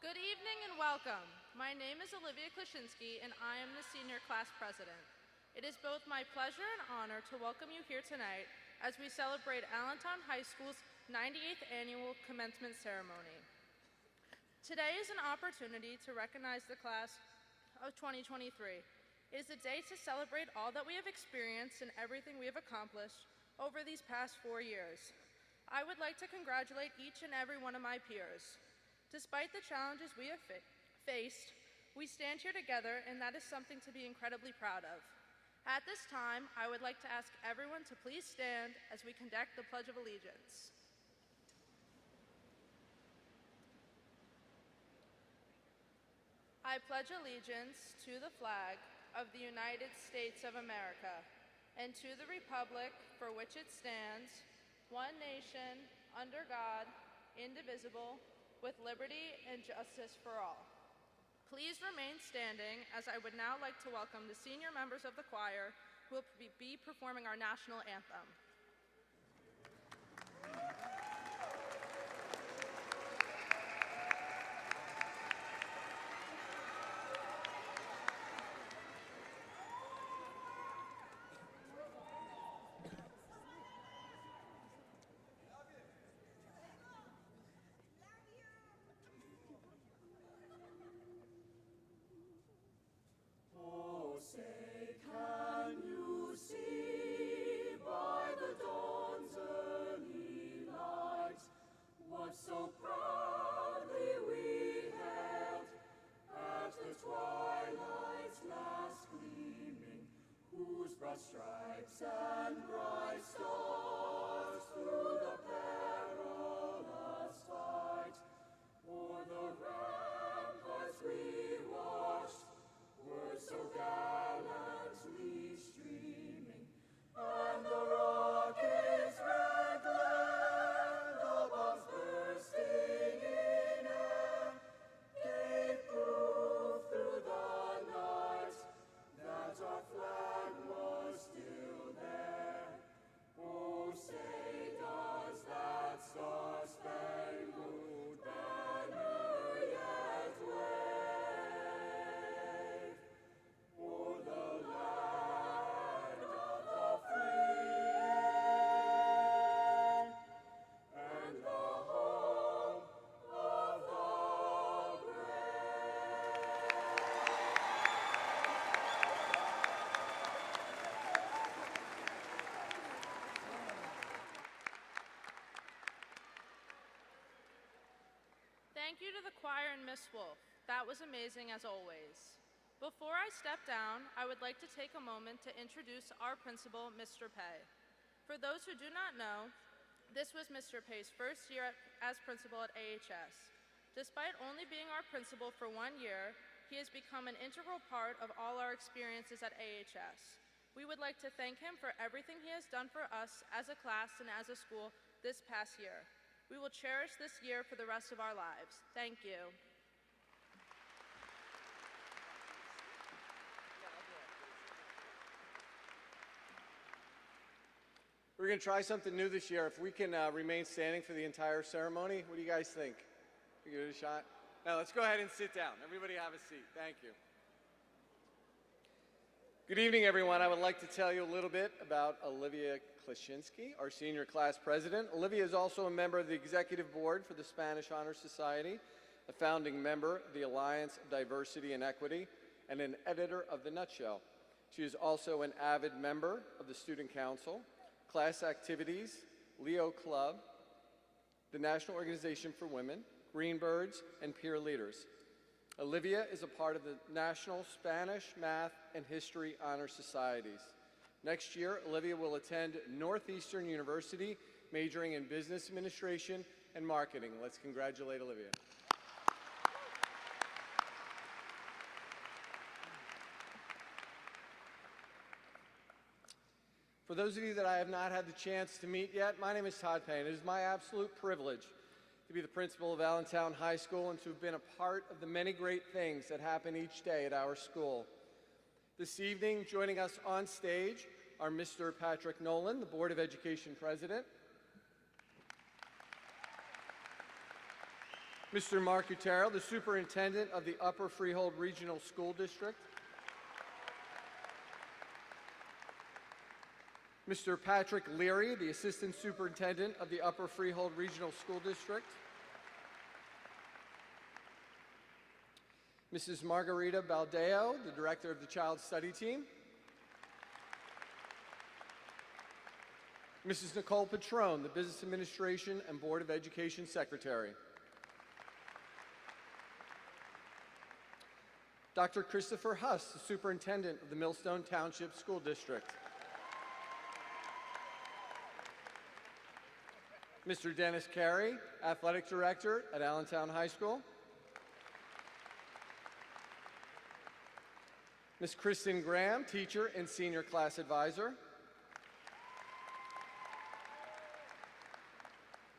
Good evening and welcome. My name is Olivia Klashinsky and I am the senior class president. It is both my pleasure and honor to welcome you here tonight as we celebrate Allentown High School's 98th annual commencement ceremony. Today is an opportunity to recognize the class of 2023. It is a day to celebrate all that we have experienced and everything we have accomplished over these past 4 years. I would like to congratulate each and every one of my peers. Despite the challenges we have faced, we stand here together, and that is something to be incredibly proud of. At this time, I would like to ask everyone to please stand as we conduct the Pledge of Allegiance. I pledge allegiance to the flag of the United States of America and to the republic for which it stands, one nation, under God, indivisible, with liberty and justice for all. Please remain standing, as I would now like to welcome the senior members of the choir who will be performing our national anthem. Say, can you see by the dawn's early light what so proudly we hailed at the twilight's last gleaming, whose broad stripes and bright stars through the perilous fight o'er the ramparts we watched were so gallantly streaming, and the rocket's red glare, the bombs bursting in air, gave proof through the night that our flag was still there. Oh, say, does that star-spangled banner yet wave o'er the land of the free and the home of the Thank you to the choir and Miss Wolf. That was amazing as always. Before I step down, I would like to take a moment to introduce our principal, Mr. Pei. For those who do not know, this was Mr. Pei's first year as principal at AHS. Despite only being our principal for 1 year, he has become an integral part of all our experiences at AHS. We would like to thank him for everything he has done for us as a class and as a school this past year. We will cherish this year for the rest of our lives. Thank you. We're going to try something new this year. If we can remain standing for the entire ceremony, what do you guys think? We give it a shot? Now let's go ahead and sit down. Everybody have a seat. Thank you. Good evening, everyone. I would like to tell you a little bit about Olivia Klashinsky, our senior class president. Olivia is also a member of the executive board for the Spanish Honor Society, a founding member of the Alliance of Diversity and Equity, and an editor of The Nutshell. She is also an avid member of the Student Council, class activities, Leo Club, the National Organization for Women, Greenbirds, and Peer Leaders. Olivia is a part of the National Spanish, Math, and History Honor Societies. Next year, Olivia will attend Northeastern University, majoring in Business Administration and Marketing. Let's congratulate Olivia. For those of you that I have not had the chance to meet yet, my name is Todd Payne. It is my absolute privilege to be the principal of Allentown High School and to have been a part of the many great things that happen each day at our school. This evening, joining us on stage are Mr. Patrick Nolan, the Board of Education President, Mr. Mark Utero, the Superintendent of the Upper Freehold Regional School District. Mr. Patrick Leary, the Assistant Superintendent of the Upper Freehold Regional School District. Mrs. Margarita Baldeo, the Director of the Child Study Team. Mrs. Nicole Patrone, the Business Administration and Board of Education Secretary. Dr. Christopher Huss, the Superintendent of the Millstone Township School District. Mr. Dennis Carey, Athletic Director at Allentown High School. Ms. Kristen Graham, Teacher and Senior Class Advisor.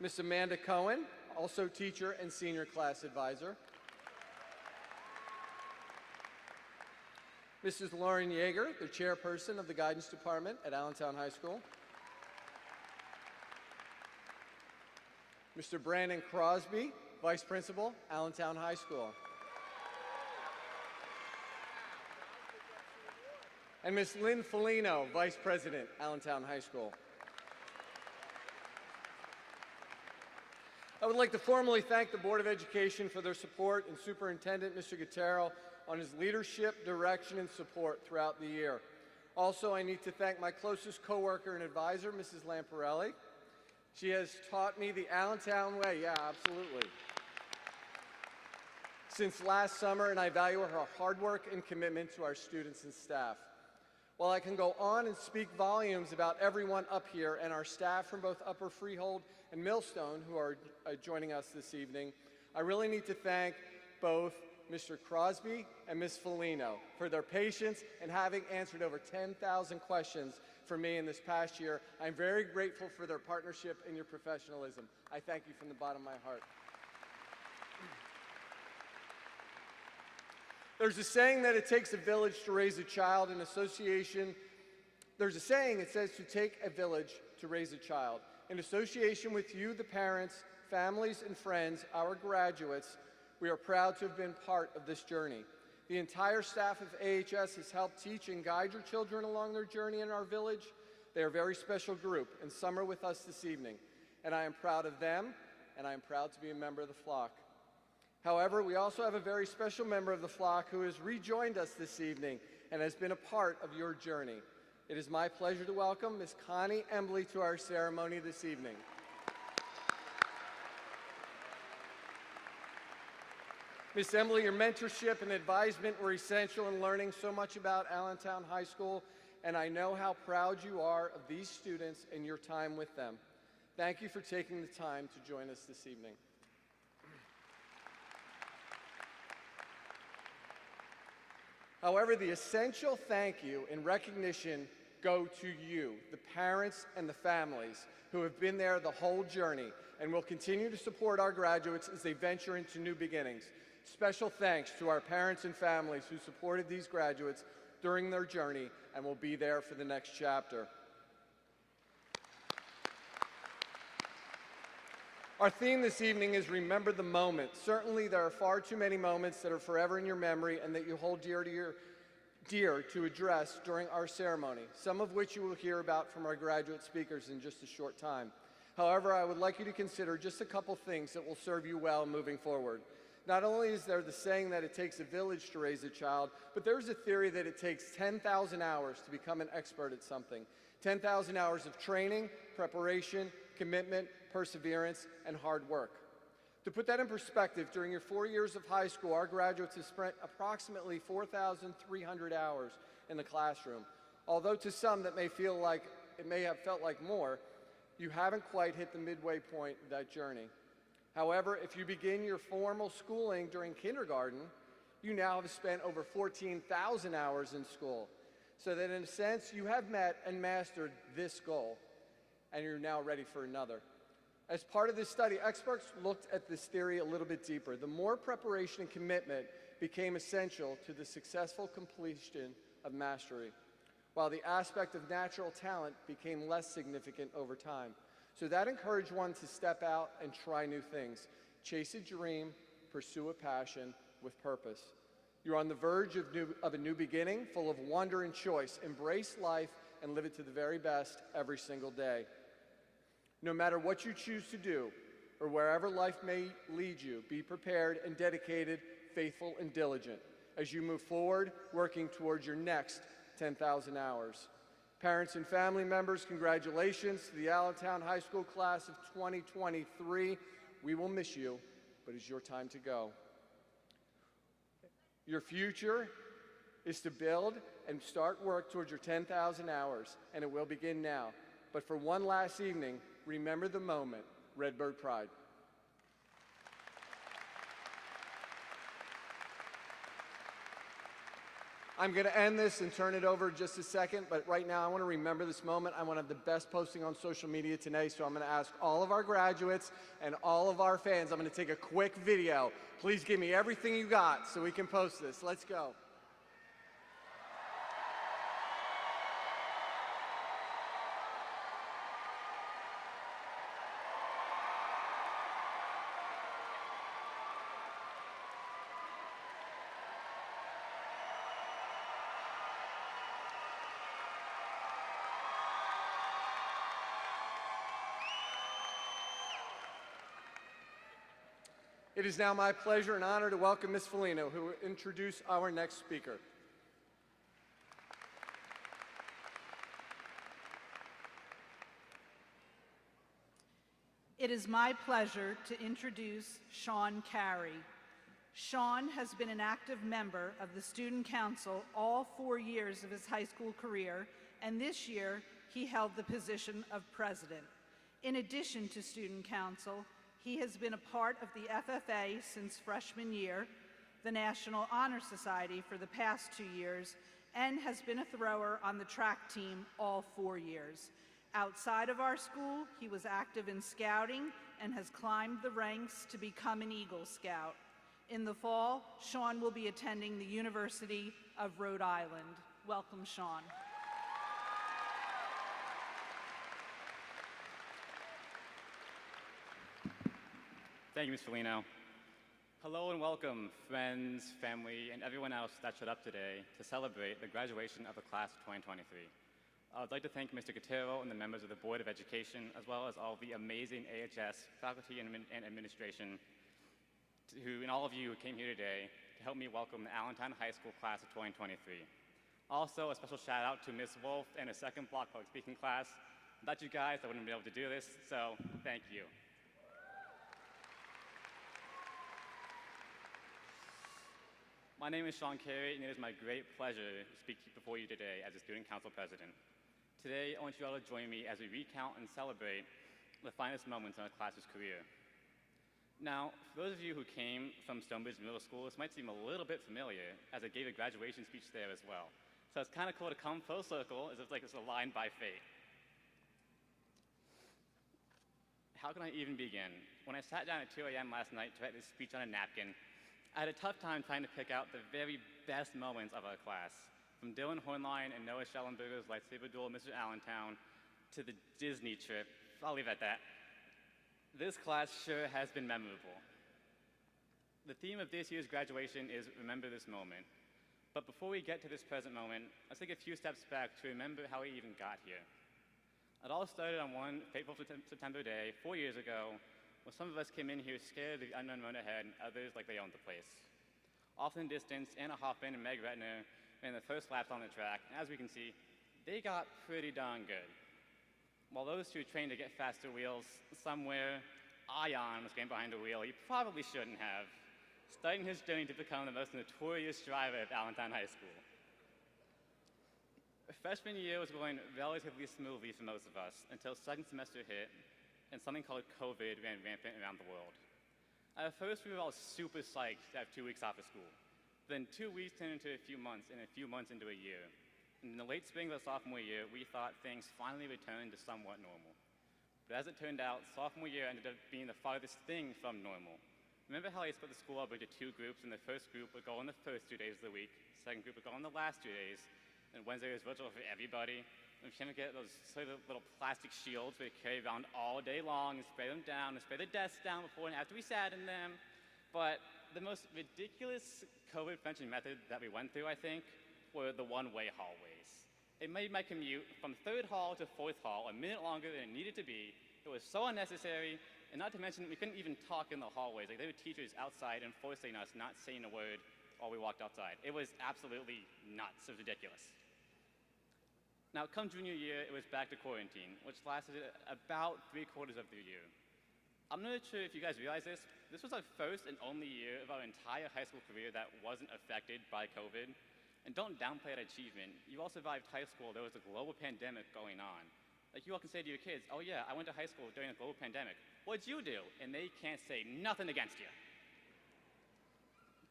Ms. Amanda Cohen, also Teacher and Senior Class Advisor. Mrs. Lauren Yeager, the Chairperson of the Guidance Department at Allentown High School. Mr. Brandon Crosby, Vice Principal, Allentown High School. And Ms. Lynn Felino, Vice President, Allentown High School. I would like to formally thank the Board of Education for their support and Superintendent Mr. Gutero on his leadership, direction, and support throughout the year. Also, I need to thank my closest coworker and advisor, Mrs. Lamparelli. She has taught me the Allentown way, yeah, absolutely, since last summer, and I value her hard work and commitment to our students and staff. While I can go on and speak volumes about everyone up here and our staff from both Upper Freehold and Millstone who are joining us this evening, I really need to thank both Mr. Crosby and Ms. Felino for their patience and having answered over 10,000 questions for me in this past year. I'm very grateful for their partnership and your professionalism. I thank you from the bottom of my heart. There's a saying that it takes a village to raise a child. In association, there's a saying, it says to take a village to raise a child. In association with you, the parents, families, and friends, our graduates, we are proud to have been part of this journey. The entire staff of AHS has helped teach and guide your children along their journey in our village. They are a very special group, and some are with us this evening. And I am proud of them, and I am proud to be a member of the flock. However, we also have a very special member of the flock who has rejoined us this evening and has been a part of your journey. It is my pleasure to welcome Ms. Connie Embley to our ceremony this evening. Ms. Embley, your mentorship and advisement were essential in learning so much about Allentown High School, and I know how proud you are of these students and your time with them. Thank you for taking the time to join us this evening. However, the essential thank you and recognition go to you, the parents and the families who have been there the whole journey and will continue to support our graduates as they venture into new beginnings. Special thanks to our parents and families who supported these graduates during their journey and will be there for the next chapter. Our theme this evening is Remember the Moment. Certainly there are far too many moments that are forever in your memory and that you hold dear to address during our ceremony, some of which you will hear about from our graduate speakers in just a short time. However, I would like you to consider just a couple things that will serve you well moving forward. Not only is there the saying that it takes a village to raise a child, but there's a theory that it takes 10,000 hours to become an expert at something. 10,000 hours of training, preparation, commitment, perseverance, and hard work. To put that in perspective, during your 4 years of high school, our graduates have spent approximately 4,300 hours in the classroom. Although to some that may have felt like more, you haven't quite hit the midway point of that journey. However, if you begin your formal schooling during kindergarten, you now have spent over 14,000 hours in school. So that in a sense, you have met and mastered this goal, and you're now ready for another. As part of this study, experts looked at this theory a little bit deeper. The more preparation and commitment became essential to the successful completion of mastery, while the aspect of natural talent became less significant over time. So that encouraged one to step out and try new things. Chase a dream, pursue a passion with purpose. You're on the verge of a new beginning, full of wonder and choice. Embrace life and live it to the very best every single day. No matter what you choose to do, or wherever life may lead you, be prepared and dedicated, faithful and diligent as you move forward, working towards your next 10,000 hours. Parents and family members, congratulations to the Allentown High School class of 2023. We will miss you, but it's your time to go. Your future is to build and start work towards your 10,000 hours, and it will begin now. But for one last evening, remember the moment, Redbird Pride. I'm going to end this and turn it over in just a second, but right now I want to remember this moment. I want to have the best posting on social media today, so I'm going to ask all of our graduates and all of our fans, I'm going to take a quick video. Please give me everything you got so we can post this. Let's go. It is now my pleasure and honor to welcome Ms. Felino, who will introduce our next speaker. It is my pleasure to introduce Sean Carey. Sean has been an active member of the Student Council all 4 years of his high school career, and this year he held the position of president. In addition to Student Council, he has been a part of the FFA since freshman year, the National Honor Society for the past 2 years, and has been a thrower on the track team all 4 years. Outside of our school, he was active in scouting and has climbed the ranks to become an Eagle Scout. In the fall, Sean will be attending the University of Rhode Island. Welcome, Sean. Thank you, Ms. Felino. Hello and welcome, friends, family, and everyone else that showed up today to celebrate the graduation of the class of 2023. I would like to thank Mr. Cotero and the members of the Board of Education, as well as all the amazing AHS faculty and administration, and all of you who came here today to help me welcome the Allentown High School class of 2023. Also, a special shout out to Ms. Wolf and a second block public speaking class. Without you guys, I wouldn't be able to do this, so thank you. My name is Sean Carey, and it is my great pleasure to speak before you today as a Student Council President. Today, I want you all to join me as we recount and celebrate the finest moments in our class's career. Now, for those of you who came from Stonebridge Middle School, this might seem a little bit familiar, as I gave a graduation speech there as well. So it's kind of cool to come full circle, as if like it's aligned by fate. How can I even begin? When I sat down at 2 a.m. last night to write this speech on a napkin, I had a tough time trying to pick out the very best moments of our class, from Dylan Hornline and Noah Schellenberger's lightsaber duel with Mr. Allentown to the Disney trip. I'll leave it at that. This class sure has been memorable. The theme of this year's graduation is Remember This Moment. But before we get to this present moment, let's take a few steps back to remember how we even got here. It all started on one fateful September day 4 years ago, when some of us came in here scared of the unknown road ahead, and others like they owned the place. Off in the distance, Anna Hoffman and Meg Retner ran the first laps on the track, and as we can see, they got pretty darn good. While those two trained to get faster wheels, somewhere, Ion was getting behind a wheel he probably shouldn't have, starting his journey to become the most notorious driver at Allentown High School. Freshman year was going relatively smoothly for most of us, until second semester hit, and something called COVID ran rampant around the world. At first, we were all super psyched to have 2 weeks off of school. Then 2 weeks turned into a few months, and a few months into a year. And in the late spring of the sophomore year, we thought things finally returned to somewhat normal. But as it turned out, sophomore year ended up being the farthest thing from normal. Remember how I split the school up into 2 groups, and the first group would go on the first 2 days of the week, the second group would go on the last 2 days, and Wednesday was virtual for everybody? I'm trying to get those sort of little plastic shields we carry around all day long and spray them down and spray the desks down before and after we sat in them. But the most ridiculous COVID prevention method that we went through, I think, were the one-way hallways. It made my commute from 3rd hall to 4th hall a minute longer than it needed to be. It was so unnecessary, and not to mention we couldn't even talk in the hallways. Like, there were teachers outside enforcing us not saying a word while we walked outside. It was absolutely nuts. It was ridiculous. Now, come junior year, it was back to quarantine, which lasted about 3/4 of the year. I'm not sure if you guys realize this. This was our first and only year of our entire high school career that wasn't affected by COVID. And don't downplay that achievement. You all survived high school. There was a global pandemic going on. Like, you all can say to your kids, oh yeah, I went to high school during a global pandemic. What'd you do? And they can't say nothing against you.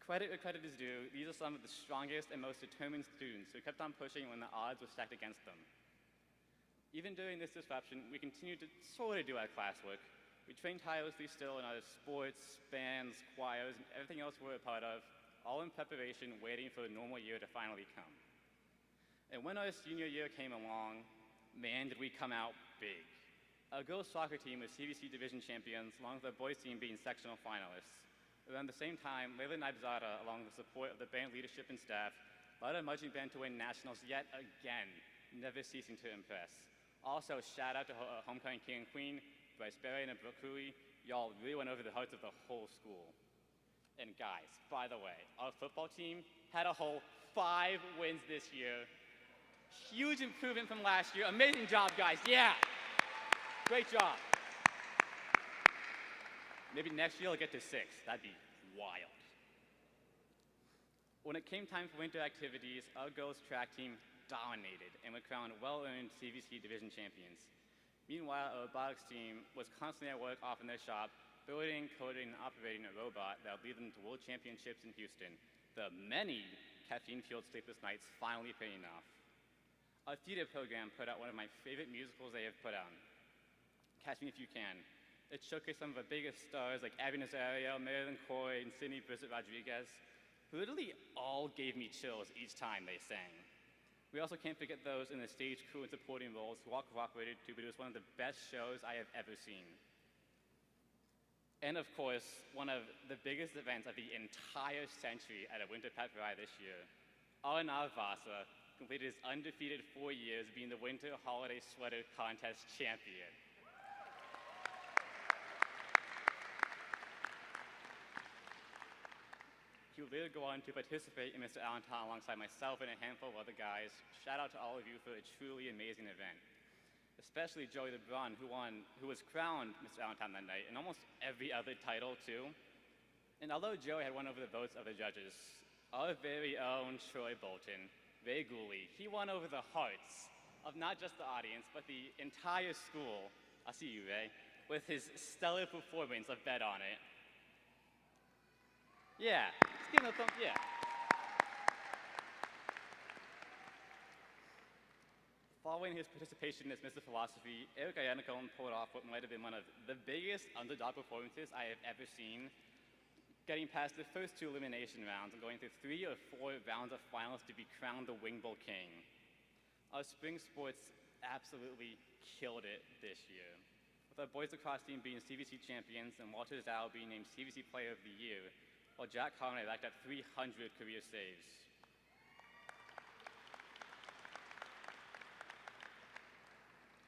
Credit where credit is due. These are some of the strongest and most determined students who kept on pushing when the odds were stacked against them. Even during this disruption, we continued to sort of do our classwork. We trained tirelessly still in our sports, bands, choirs, and everything else we were a part of, all in preparation, waiting for a normal year to finally come. And when our senior year came along, man, did we come out big. Our girls' soccer team was CVC division champions, along with our boys' team being sectional finalists. Around the same time, Layla Naibzada, along with the support of the band leadership and staff, led our marching band to win nationals yet again, never ceasing to impress. Also, shout out to homecoming king and queen, Bryce Berry and Brooke Cooley. Y'all really went over the hearts of the whole school. And guys, by the way, our football team had a whole 5 wins this year. Huge improvement from last year. Amazing job, guys. Yeah. Great job. Maybe next year we'll get to 6. That'd be wild. When it came time for winter activities, our girls' track team dominated and were crowned well-earned CVC division champions. Meanwhile, our robotics team was constantly at work off in their shop, building, coding, and operating a robot that would lead them to world championships in Houston. The many caffeine-fueled sleepless nights finally paying off. Our theater program put out one of my favorite musicals they have put on, Catch Me If You Can. It showcased some of the biggest stars like Abby Nazario, Marilyn Coy, and Sydney Brissett Rodriguez, who literally all gave me chills each time they sang. We also can't forget those in the stage crew and supporting roles who all cooperated to produce one of the best shows I have ever seen. And of course, one of the biggest events of the entire century at a Winter Pet Variety this year, Arnav Vasa completed his undefeated 4 years being the Winter Holiday Sweater Contest champion. He would later go on to participate in Mr. Allentown alongside myself and a handful of other guys. Shout out to all of you for a truly amazing event. Especially Joey LeBron, who was crowned Mr. Allentown that night, and almost every other title too. And although Joey had won over the votes of the judges, our very own Troy Bolton, Ray Gooley, he won over the hearts of not just the audience, but the entire school. I'll see you, Ray, with his stellar performance of Bet on It. Yeah, just give him a thumbs, yeah. Following his participation as Mr. Philosophy, Eric Iannacone pulled off what might have been one of the biggest underdog performances I have ever seen, getting past the first 2 elimination rounds and going through 3 or 4 rounds of finals to be crowned the Wing Bowl King. Our spring sports absolutely killed it this year, with our boys lacrosse team being CVC champions and Walter Zhao being named CVC Player of the Year, while Jack Conway racked up 300 career saves.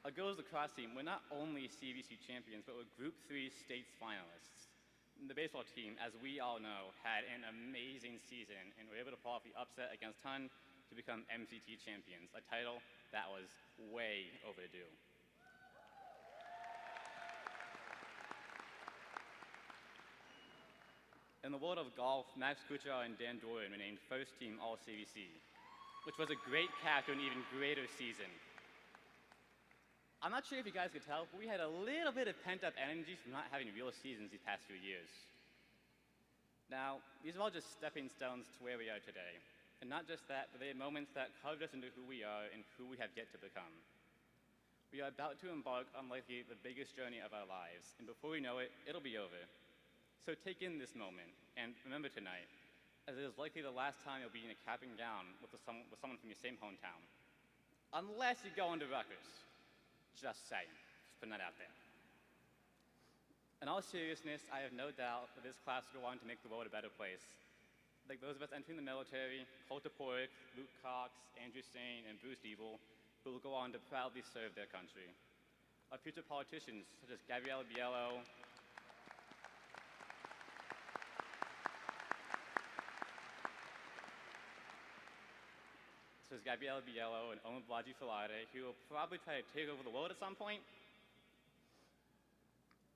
Our girls lacrosse team were not only CVC champions, but were Group 3 states finalists. And the baseball team, as we all know, had an amazing season and were able to pull off the upset against Hun to become MCT champions, a title that was way overdue. In the world of golf, Max Kuchar and Dan Doran were named first team All-CVC, which was a great cap to an even greater season. I'm not sure if you guys could tell, but we had a little bit of pent-up energy from not having real seasons these past few years. Now, these are all just stepping stones to where we are today. And not just that, but they are moments that carved us into who we are and who we have yet to become. We are about to embark on likely the biggest journey of our lives, and before we know it, it'll be over. So take in this moment, and remember tonight, as it is likely the last time you'll be in a cap and gown with someone from your same hometown. Unless you go into Rutgers. Just saying. Just putting that out there. In all seriousness, I have no doubt that this class will go on to make the world a better place. Like those of us entering the military, Colter Porrick, Luke Cox, Andrew Sain, and Bruce Diebel, who will go on to proudly serve their country. Our future politicians, such as Gabriella Biello, and Owen Blagi Filade, who will probably try to take over the world at some point.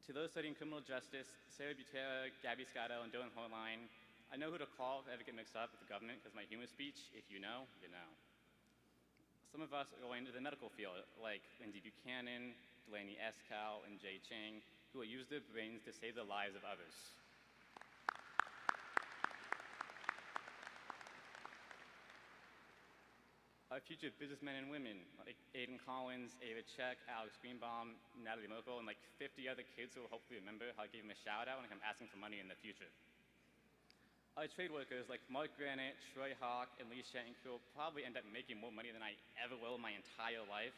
To those studying criminal justice, Sarah Butera, Gabby Scotto, and Dylan Hortline, I know who to call if I ever get mixed up with the government because my humor speech, if you know, you know. Some of us are going into the medical field, like Lindsay Buchanan, Delaney Escal, and Jay Chang, who will use their brains to save the lives of others. Our future businessmen and women, like Aiden Collins, Ava Check, Alex Greenbaum, Natalie Merkel, and like 50 other kids who will hopefully remember how I gave them a shout out when I come asking for money in the future. Our trade workers like Mark Granite, Troy Hawk, and Lee Shank, who will probably end up making more money than I ever will in my entire life.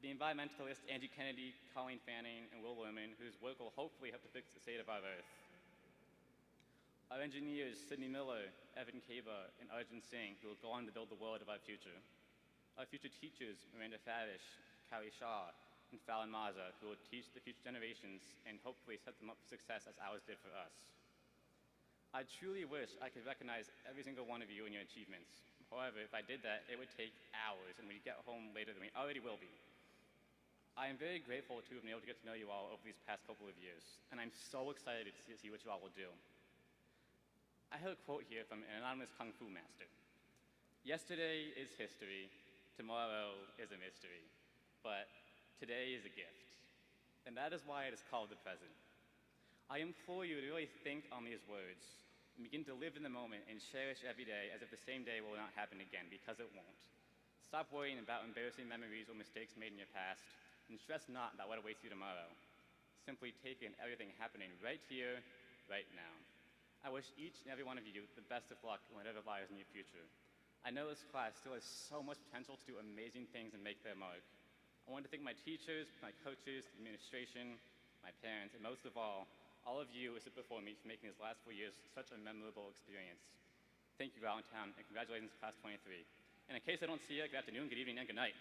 The environmentalists Angie Kennedy, Colleen Fanning, and Will Lerman, whose work will hopefully help to fix the state of our Earth. Our engineers, Sidney Miller, Evan Kaba, and Arjun Singh, who will go on to build the world of our future. Our future teachers, Miranda Farish, Carrie Shaw, and Fallon Maza, who will teach the future generations and hopefully set them up for success as ours did for us. I truly wish I could recognize every single one of you and your achievements. However, if I did that, it would take hours, and we'd get home later than we already will be. I am very grateful to have been able to get to know you all over these past couple of years, and I'm so excited to see what you all will do. I have a quote here from an anonymous Kung Fu master. Yesterday is history, tomorrow is a mystery, but today is a gift. And that is why it is called the present. I implore you to really think on these words and begin to live in the moment and cherish every day as if the same day will not happen again, because it won't. Stop worrying about embarrassing memories or mistakes made in your past, and stress not about what awaits you tomorrow. Simply take in everything happening right here, right now. I wish each and every one of you the best of luck in whatever lies in your future. I know this class still has so much potential to do amazing things and make their mark. I want to thank my teachers, my coaches, the administration, my parents, and most of all of you who sit before me for making these last 4 years such a memorable experience. Thank you, Atown, and congratulations, Class 23. And in case I don't see you, good afternoon, good evening, and good night.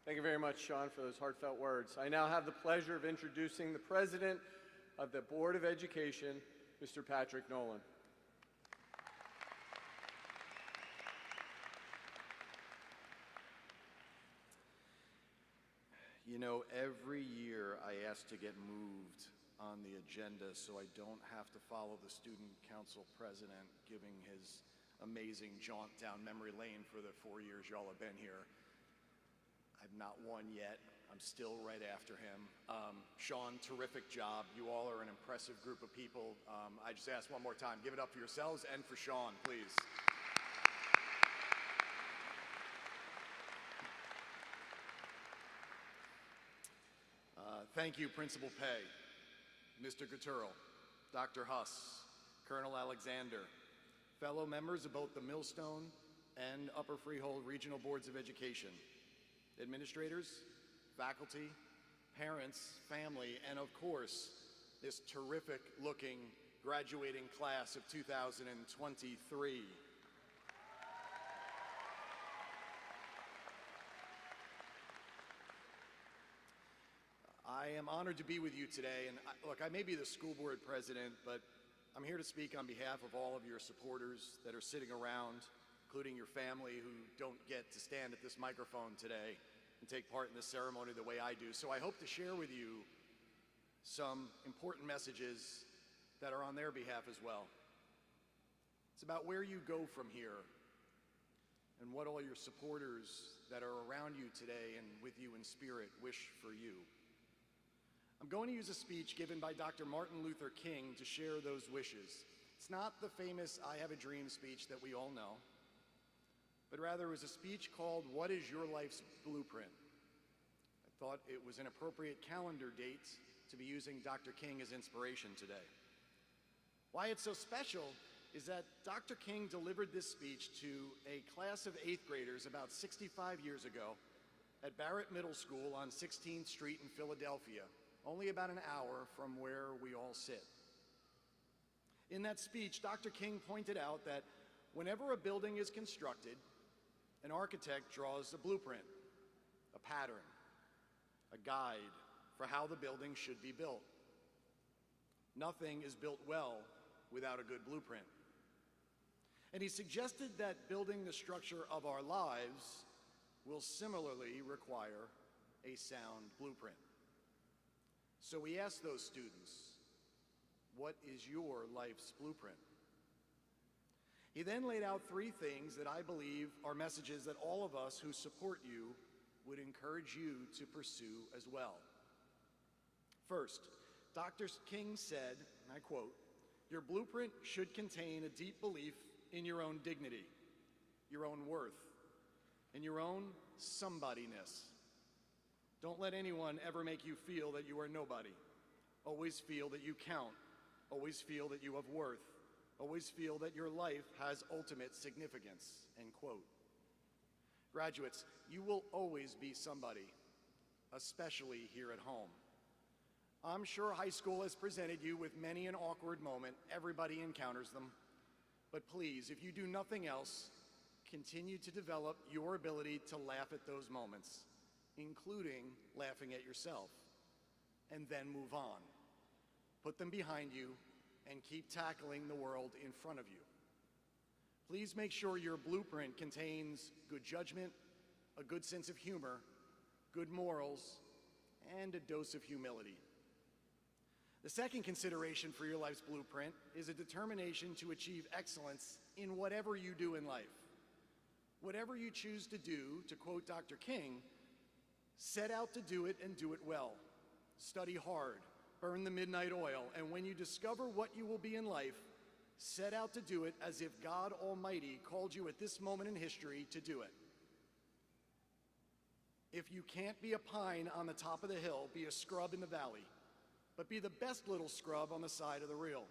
Thank you very much, Sean, for those heartfelt words. I now have the pleasure of introducing the President of the Board of Education, Mr. Patrick Nolan. You know, every year I ask to get moved on the agenda so I don't have to follow the Student Council President giving his amazing jaunt down memory lane for the 4 years y'all have been here. I've not won yet. I'm still right after him. Sean, terrific job. You all are an impressive group of people. I just ask one more time, give it up for yourselves and for Sean, please. Thank you, Principal Pei, Mr. Gutturl, Dr. Huss, Colonel Alexander, fellow members of both the Millstone and Upper Freehold Regional Boards of Education, administrators, faculty, parents, family, and of course, this terrific looking graduating class of 2023. I am honored to be with you today, and look, I may be the school board president, but I'm here to speak on behalf of all of your supporters that are sitting around, including your family who don't get to stand at this microphone today and take part in this ceremony the way I do. So I hope to share with you some important messages that are on their behalf as well. It's about where you go from here and what all your supporters that are around you today and with you in spirit wish for you. I'm going to use a speech given by Dr. Martin Luther King to share those wishes. It's not the famous I Have a Dream speech that we all know, but rather it was a speech called What is Your Life's Blueprint? I thought it was an appropriate calendar date to be using Dr. King as inspiration today. Why it's so special is that Dr. King delivered this speech to a class of 8th graders about 65 years ago at Barrett Middle School on 16th Street in Philadelphia, only about an hour from where we all sit. In that speech, Dr. King pointed out that whenever a building is constructed, an architect draws a blueprint, a pattern, a guide for how the building should be built. Nothing is built well without a good blueprint. And he suggested that building the structure of our lives will similarly require a sound blueprint. So we asked those students, what is your life's blueprint? He then laid out 3 things that I believe are messages that all of us who support you would encourage you to pursue as well. First, Dr. King said, and I quote, "Your blueprint should contain a deep belief in your own dignity, your own worth, and your own somebodyness. Don't let anyone ever make you feel that you are nobody. Always feel that you count. Always feel that you have worth. Always feel that your life has ultimate significance," end quote. Graduates, you will always be somebody, especially here at home. I'm sure high school has presented you with many an awkward moment. Everybody encounters them. But please, if you do nothing else, continue to develop your ability to laugh at those moments, including laughing at yourself, and then move on. Put them behind you and keep tackling the world in front of you. Please make sure your blueprint contains good judgment, a good sense of humor, good morals, and a dose of humility. The second consideration for your life's blueprint is a determination to achieve excellence in whatever you do in life. Whatever you choose to do, to quote Dr. King, set out to do it and do it well. Study hard, burn the midnight oil, and when you discover what you will be in life, set out to do it as if God Almighty called you at this moment in history to do it. If you can't be a pine on the top of the hill, be a scrub in the valley, but be the best little scrub on the side of the reel.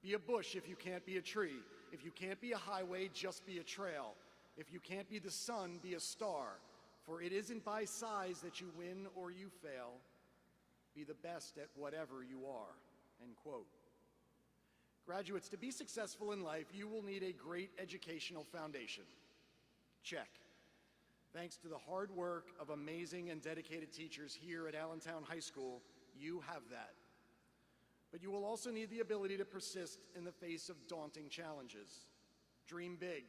Be a bush if you can't be a tree. If you can't be a highway, just be a trail. If you can't be the sun, be a star. For it isn't by size that you win or you fail. Be the best at whatever you are, end quote. Graduates, to be successful in life, you will need a great educational foundation. Check. Thanks to the hard work of amazing and dedicated teachers here at Allentown High School, you have that. But you will also need the ability to persist in the face of daunting challenges. Dream big,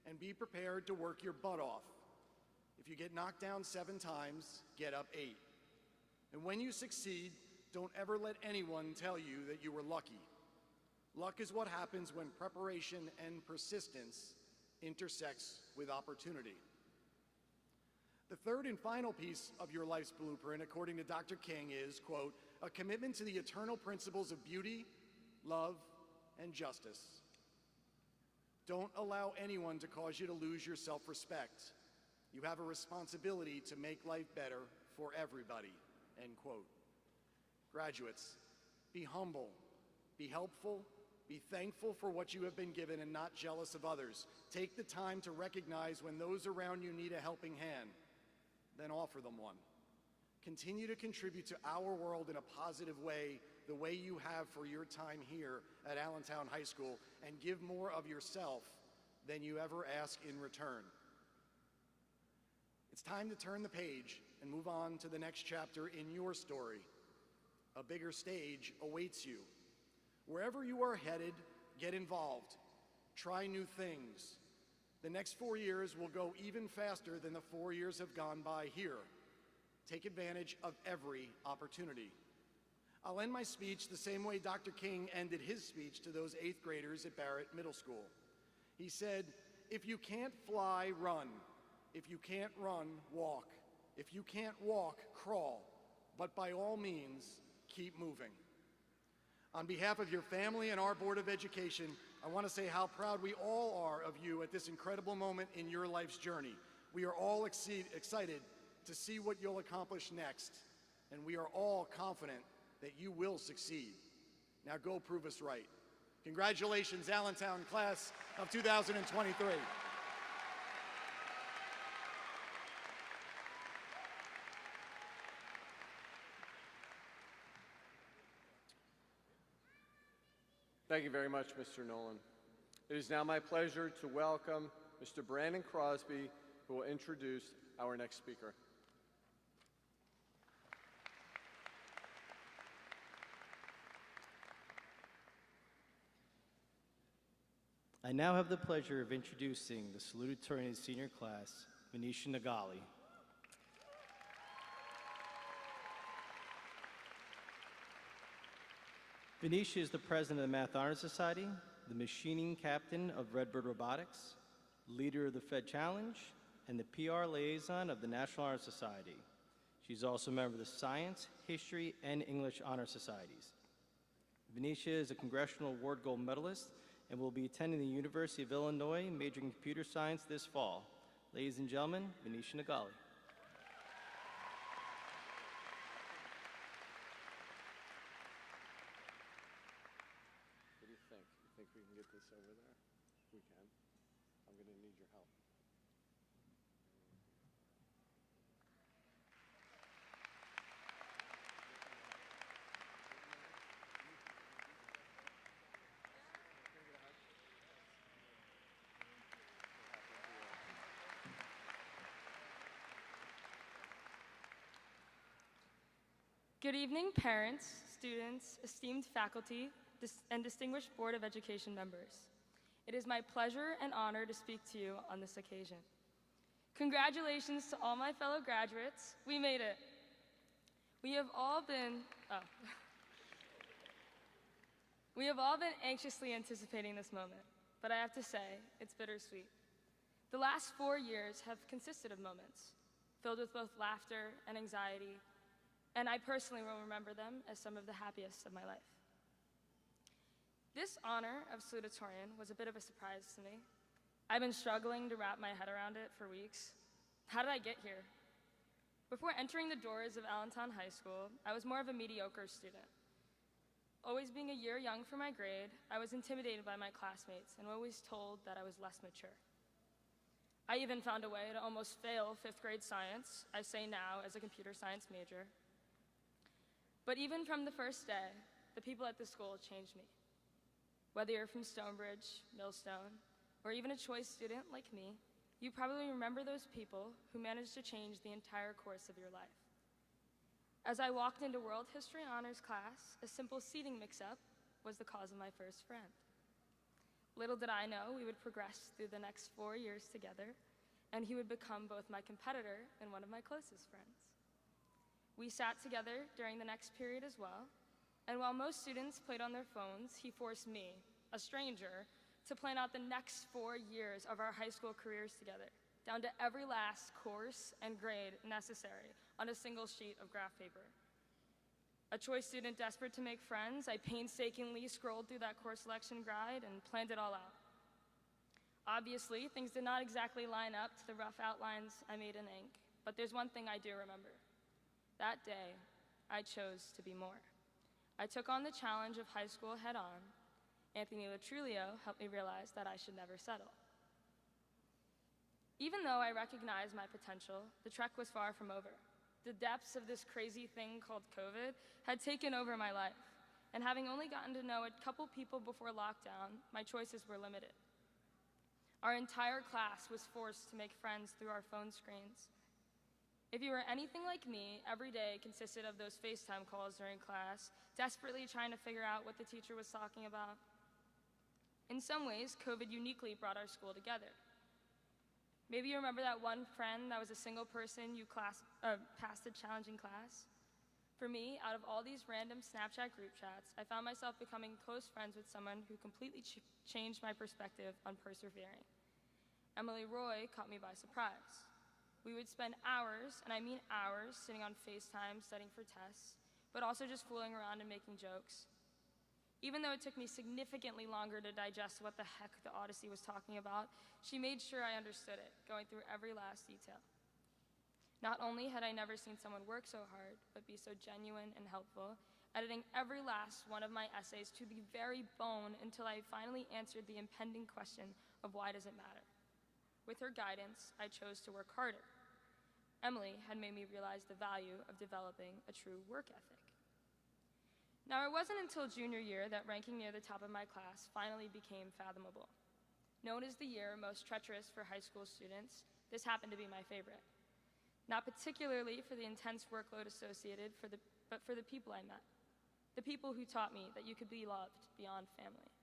and be prepared to work your butt off. If you get knocked down 7 times, get up 8. And when you succeed, don't ever let anyone tell you that you were lucky. Luck is what happens when preparation and persistence intersects with opportunity. The third and final piece of your life's blueprint, according to Dr. King, is, quote, "a commitment to the eternal principles of beauty, love, and justice." Don't allow anyone to cause you to lose your self-respect. You have a responsibility to make life better for everybody, end quote. Graduates, be humble, be helpful, be thankful for what you have been given and not jealous of others. Take the time to recognize when those around you need a helping hand, then offer them one. Continue to contribute to our world in a positive way, the way you have for your time here at Allentown High School, and give more of yourself than you ever ask in return. It's time to turn the page and move on to the next chapter in your story. A bigger stage awaits you. Wherever you are headed, get involved. Try new things. The next 4 years will go even faster than the 4 years have gone by here. Take advantage of every opportunity. I'll end my speech the same way Dr. King ended his speech to those 8th graders at Barrett Middle School. He said, "If you can't fly, run. If you can't run, walk. If you can't walk, crawl. But by all means, keep moving." On behalf of your family and our Board of Education, I want to say how proud we all are of you at this incredible moment in your life's journey. We are all excited to see what you'll accomplish next, and we are all confident that you will succeed. Now go prove us right. Congratulations, Allentown class of 2023. Thank you very much, Mr. Nolan. It is now my pleasure to welcome Mr. Brandon Crosby, who will introduce our next speaker. I now have the pleasure of introducing the Salutatorian senior class, Venetia Nagali. Venetia is the president of the Math Honor Society, the machining captain of Redbird Robotics, leader of the Fed Challenge, and the PR liaison of the National Honor Society. She's also a member of the Science, History, and English Honor Societies. Venetia is a Congressional Award Gold medalist and will be attending the University of Illinois, majoring in computer science this fall. Ladies and gentlemen, Venetia Nagali. What do you think? You think we can get this over there? We can. I'm going to need your help. Good evening, parents, students, esteemed faculty, and distinguished Board of Education members. It is my pleasure and honor to speak to you on this occasion. Congratulations to all my fellow graduates. We made it. We have all been anxiously anticipating this moment, but I have to say, it's bittersweet. The last 4 years have consisted of moments filled with both laughter and anxiety, and I personally will remember them as some of the happiest of my life. This honor of Salutatorian was a bit of a surprise to me. I've been struggling to wrap my head around it for weeks. How did I get here? Before entering the doors of Allentown High School, I was more of a mediocre student. Always being a year young for my grade, I was intimidated by my classmates and always told that I was less mature. I even found a way to almost fail 5th grade science, I say now as a computer science major. But even from the first day, the people at the school changed me. Whether you're from Stonebridge, Millstone, or even a choice student like me, you probably remember those people who managed to change the entire course of your life. As I walked into World History Honors class, a simple seating mix-up was the cause of my first friend. Little did I know we would progress through the next 4 years together, and he would become both my competitor and one of my closest friends. We sat together during the next period as well, and while most students played on their phones, he forced me, a stranger, to plan out the next 4 years of our high school careers together, down to every last course and grade necessary on a single sheet of graph paper. A choice student desperate to make friends, I painstakingly scrolled through that course selection guide and planned it all out. Obviously, things did not exactly line up to the rough outlines I made in ink, but there's one thing I do remember. That day, I chose to be more. I took on the challenge of high school head-on. Anthony Latrulio helped me realize that I should never settle. Even though I recognized my potential, the trek was far from over. The depths of this crazy thing called COVID had taken over my life, and having only gotten to know a couple people before lockdown, my choices were limited. Our entire class was forced to make friends through our phone screens. If you were anything like me, every day consisted of those FaceTime calls during class, desperately trying to figure out what the teacher was talking about. In some ways, COVID uniquely brought our school together. Maybe you remember that one friend that was a single person you passed a challenging class. For me, out of all these random Snapchat group chats, I found myself becoming close friends with someone who completely changed my perspective on persevering. Emily Roy caught me by surprise. We would spend hours, and I mean hours, sitting on FaceTime studying for tests, but also just fooling around and making jokes. Even though it took me significantly longer to digest what the heck the Odyssey was talking about, she made sure I understood it, going through every last detail. Not only had I never seen someone work so hard, but be so genuine and helpful, editing every last one of my essays to the very bone until I finally answered the impending question of why does it matter. With her guidance, I chose to work harder. Emily had made me realize the value of developing a true work ethic. Now, it wasn't until junior year that ranking near the top of my class finally became fathomable. Known as the year most treacherous for high school students, this happened to be my favorite. Not particularly for the intense workload associated, but for the people I met. The people who taught me that you could be loved beyond family.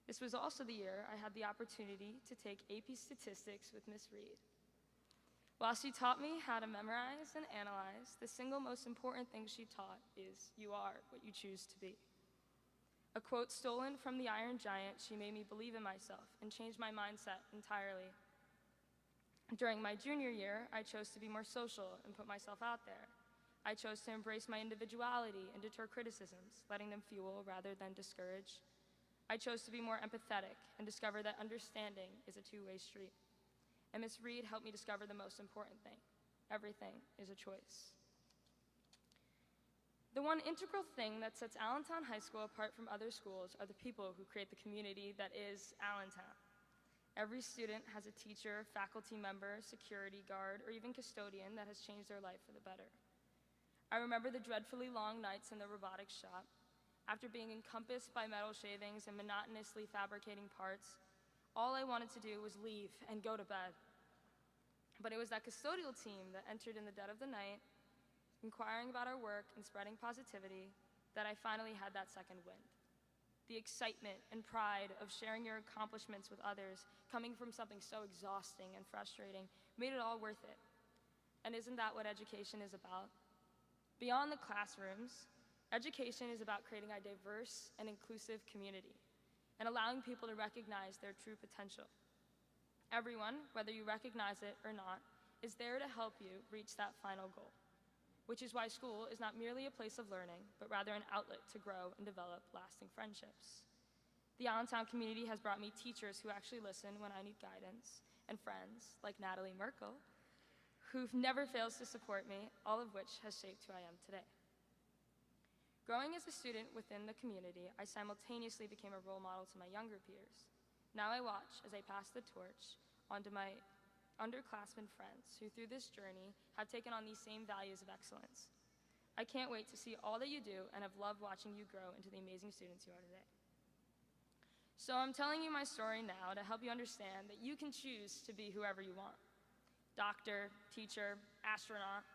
This was also the year I had the opportunity to take AP Statistics with Miss Reed. While she taught me how to memorize and analyze, the single most important thing she taught is you are what you choose to be. A quote stolen from the Iron Giant, she made me believe in myself and changed my mindset entirely. During my junior year, I chose to be more social and put myself out there. I chose to embrace my individuality and deter criticisms, letting them fuel rather than discourage. I chose to be more empathetic and discover that understanding is a two-way street. And Miss Reed helped me discover the most important thing. Everything is a choice. The one integral thing that sets Allentown High School apart from other schools are the people who create the community that is Allentown. Every student has a teacher, faculty member, security guard, or even custodian that has changed their life for the better. I remember the dreadfully long nights in the robotics shop. After being encompassed by metal shavings and monotonously fabricating parts, all I wanted to do was leave and go to bed. But it was that custodial team that entered in the dead of the night, inquiring about our work and spreading positivity, that I finally had that second wind. The excitement and pride of sharing your accomplishments with others, coming from something so exhausting and frustrating, made it all worth it. And isn't that what education is about? Beyond the classrooms, education is about creating a diverse and inclusive community and allowing people to recognize their true potential. Everyone, whether you recognize it or not, is there to help you reach that final goal, which is why school is not merely a place of learning, but rather an outlet to grow and develop lasting friendships. The Allentown community has brought me teachers who actually listen when I need guidance, and friends like Natalie Merkel, who never fails to support me, all of which has shaped who I am today. Growing as a student within the community, I simultaneously became a role model to my younger peers. Now I watch as I pass the torch onto my underclassmen friends who through this journey have taken on these same values of excellence. I can't wait to see all that you do and have loved watching you grow into the amazing students you are today. So I'm telling you my story now to help you understand that you can choose to be whoever you want. Doctor, teacher, astronaut,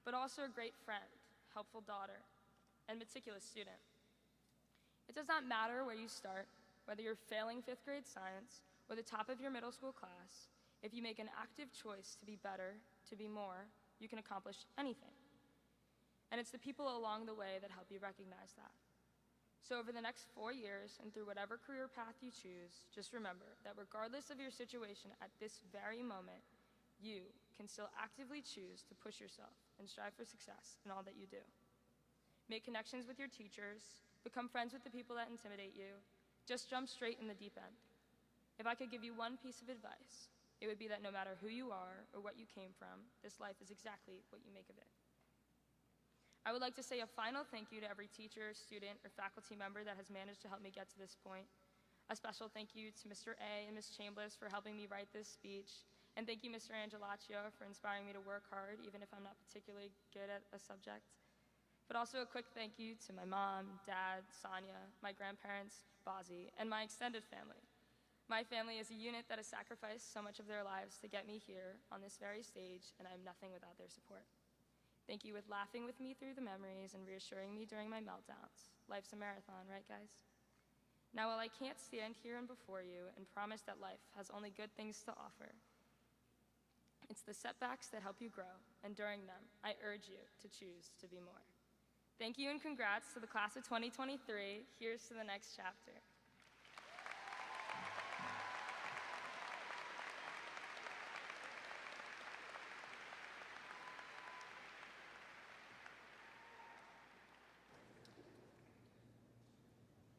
but also a great friend, helpful daughter, and meticulous student. It does not matter where you start, whether you're failing 5th grade science or the top of your middle school class. If you make an active choice to be better, to be more, you can accomplish anything. And it's the people along the way that help you recognize that. So over the next 4 years and through whatever career path you choose, just remember that regardless of your situation at this very moment, you can still actively choose to push yourself and strive for success in all that you do. Make connections with your teachers, become friends with the people that intimidate you, just jump straight in the deep end. If I could give you one piece of advice, it would be that no matter who you are or what you came from, this life is exactly what you make of it. I would like to say a final thank you to every teacher, student, or faculty member that has managed to help me get to this point. A special thank you to Mr. A and Ms. Chambliss for helping me write this speech. And thank you, Mr. Angelaccio, for inspiring me to work hard, even if I'm not particularly good at a subject. But also a quick thank you to my mom, dad, Sonia, my grandparents, Bozzy, and my extended family. My family is a unit that has sacrificed so much of their lives to get me here on this very stage, and I'm nothing without their support. Thank you with laughing with me through the memories and reassuring me during my meltdowns. Life's a marathon, right, guys? Now, while I can't stand here and before you and promise that life has only good things to offer, it's the setbacks that help you grow, and during them, I urge you to choose to be more. Thank you and congrats to the class of 2023. Here's to the next chapter.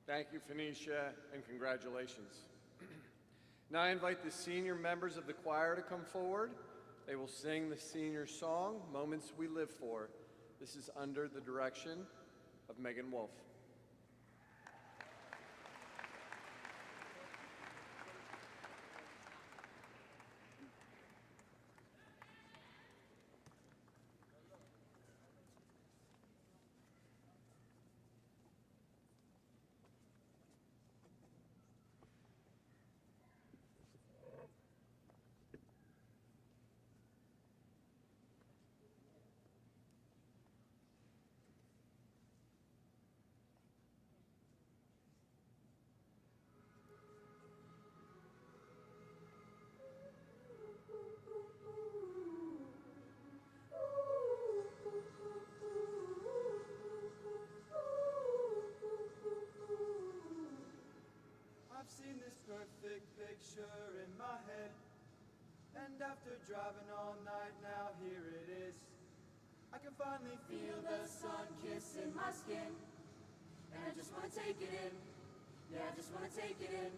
Thank you, Phoenicia, and congratulations. Now I invite the senior members of the choir to come forward. They will sing the senior song, Moments We Live For. This is under the direction of Megan Wolf. I've seen this perfect picture in my head, and after driving all night, now here it is. I can finally feel the sun kissing my skin, and I just wanna take it in. Yeah, I just wanna take it in.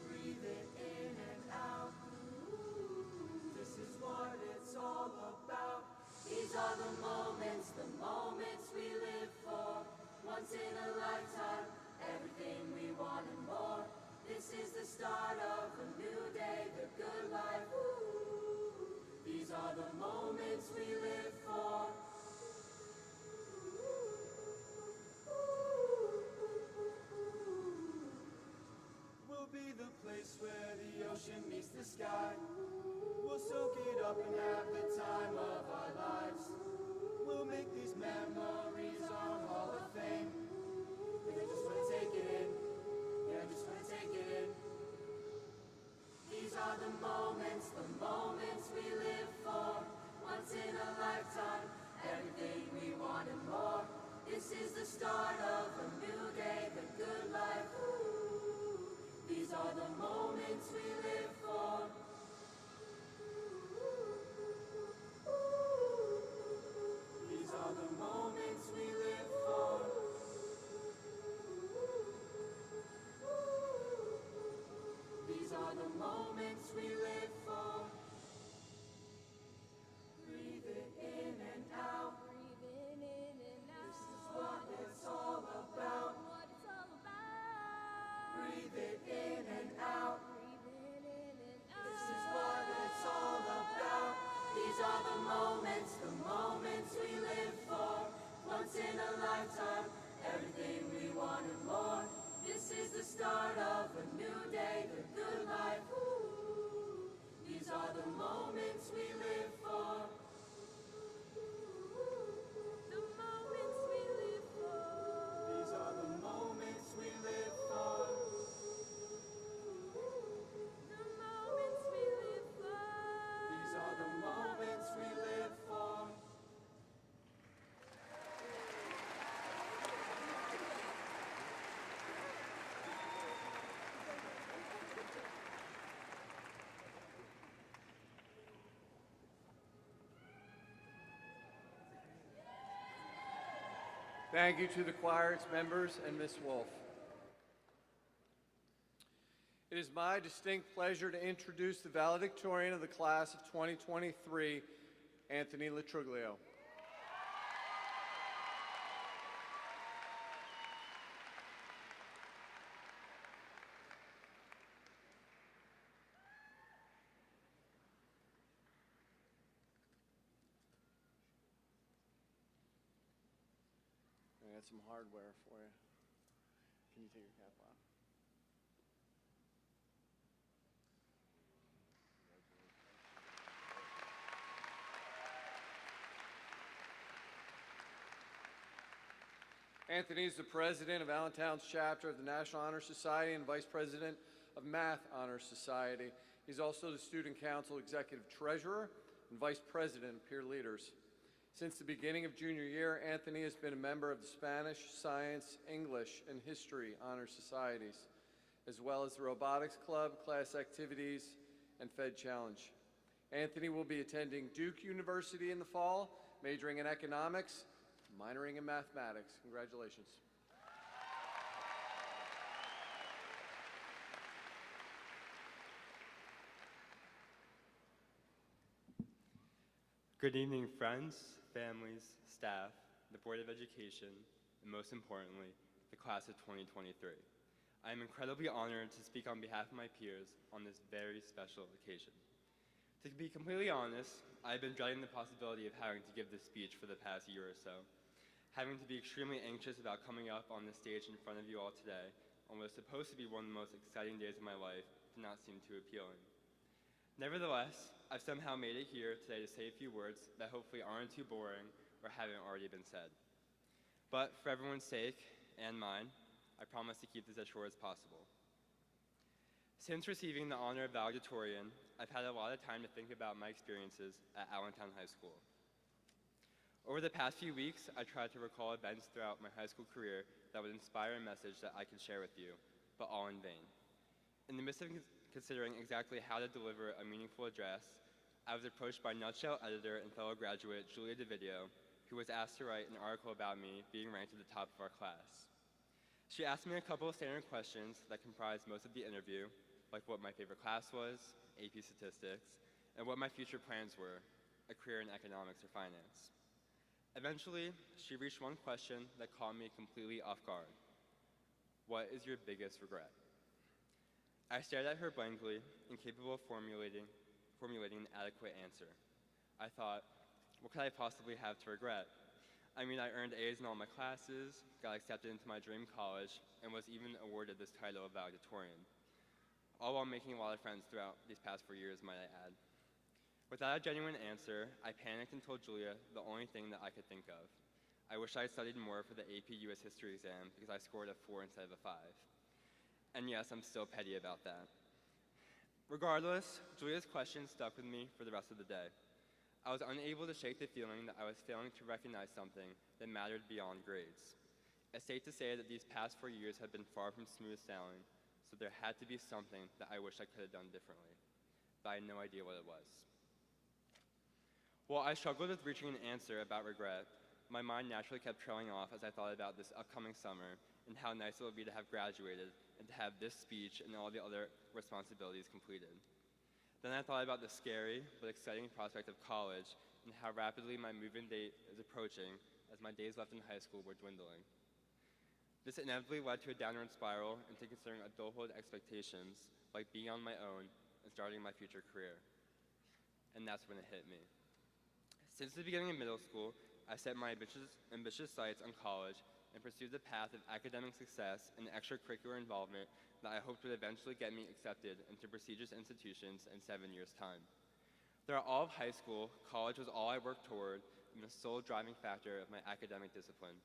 Breathe it in and out. This is what it's all about. These are the moments we live for. Once in a lifetime, everything we want and more. This is the start of a new day, the good life. Ooh. These are the moments we live for. We'll be the place where the ocean meets the sky. We'll soak it up and have the time of our lives. We'll make these memories on Hall of Fame. And I just wanna take it in. Yeah, I just wanna take it in. These are the moments we live for. Once in a lifetime, everything we want and more. This is the start of a new day, the good life. Ooh. These are the moments we live for. These are the moments we live for. These are the moments we live for. Breathe it in and out. This is what it's all about. Breathe it in and out. This is what it's all about. These are the moments we live for. Once in a lifetime, everything we want and more. This is the start of a new day, the good life. Ooh. These are the moments we live for. The moments we live for. These are the moments we live for. The moments we live for. These are the moments we live for. Thank you to the choir, its members, and Miss Wolf. It is my distinct pleasure to introduce the valedictorian of the class of 2023, Anthony Latruglio. I got some hardware for you. Can you take your cap off? Anthony is the president of Allentown's chapter of the National Honor Society and vice president of Math Honor Society. He's also the Student Council executive treasurer and vice president of Peer Leaders. Since the beginning of junior year, Anthony has been a member of the Spanish, Science, English, and History Honor Societies, as well as the Robotics Club, class activities, and Fed Challenge. Anthony will be attending Duke University in the fall, majoring in economics, minoring in mathematics. Congratulations. Good evening, friends, families, staff, the Board of Education, and most importantly, the class of 2023. I am incredibly honored to speak on behalf of my peers on this very special occasion. To be completely honest, I've been dreading the possibility of having to give this speech for the past year or so. Having to be extremely anxious about coming up on the stage in front of you all today on what was supposed to be one of the most exciting days of my life did not seem too appealing. Nevertheless, I've somehow made it here today to say a few words that hopefully aren't too boring or haven't already been said. But for everyone's sake, and mine, I promise to keep this as short as possible. Since receiving the honor of Valedictorian, I've had a lot of time to think about my experiences at Atown High School. Over the past few weeks, I tried to recall events throughout my high school career that would inspire a message that I could share with you, but all in vain. In the midst of considering exactly how to deliver a meaningful address, I was approached by Nutshell editor and fellow graduate Julia DeVideo, who was asked to write an article about me being ranked at the top of our class. She asked me a couple of standard questions that comprised most of the interview, like what my favorite class was, AP statistics, and what my future plans were, a career in economics or finance. Eventually, she reached one question that caught me completely off guard. What is your biggest regret? I stared at her blankly, incapable of formulating an adequate answer. I thought, what could I possibly have to regret? I mean, I earned A's in all my classes, got accepted into my dream college, and was even awarded this title of Valedictorian. All while making a lot of friends throughout these past 4 years, might I add. Without a genuine answer, I panicked and told Julia the only thing that I could think of. I wish I had studied more for the AP US History exam because I scored a 4 instead of a 5. And yes, I'm still petty about that. Regardless, Julia's question stuck with me for the rest of the day. I was unable to shake the feeling that I was failing to recognize something that mattered beyond grades. It's safe to say that these past 4 years have been far from smooth sailing, so there had to be something that I wish I could have done differently, but I had no idea what it was. While I struggled with reaching an answer about regret, my mind naturally kept trailing off as I thought about this upcoming summer and how nice it would be to have graduated and to have this speech and all the other responsibilities completed. Then I thought about the scary but exciting prospect of college and how rapidly my move-in date is approaching as my days left in high school were dwindling. This inevitably led to a downward spiral into considering adulthood expectations like being on my own and starting my future career. And that's when it hit me. Since the beginning of middle school, I set my ambitious sights on college and pursued the path of academic success and extracurricular involvement that I hoped would eventually get me accepted into prestigious institutions in 7 years' time. Throughout all of high school, college was all I worked toward and the sole driving factor of my academic discipline.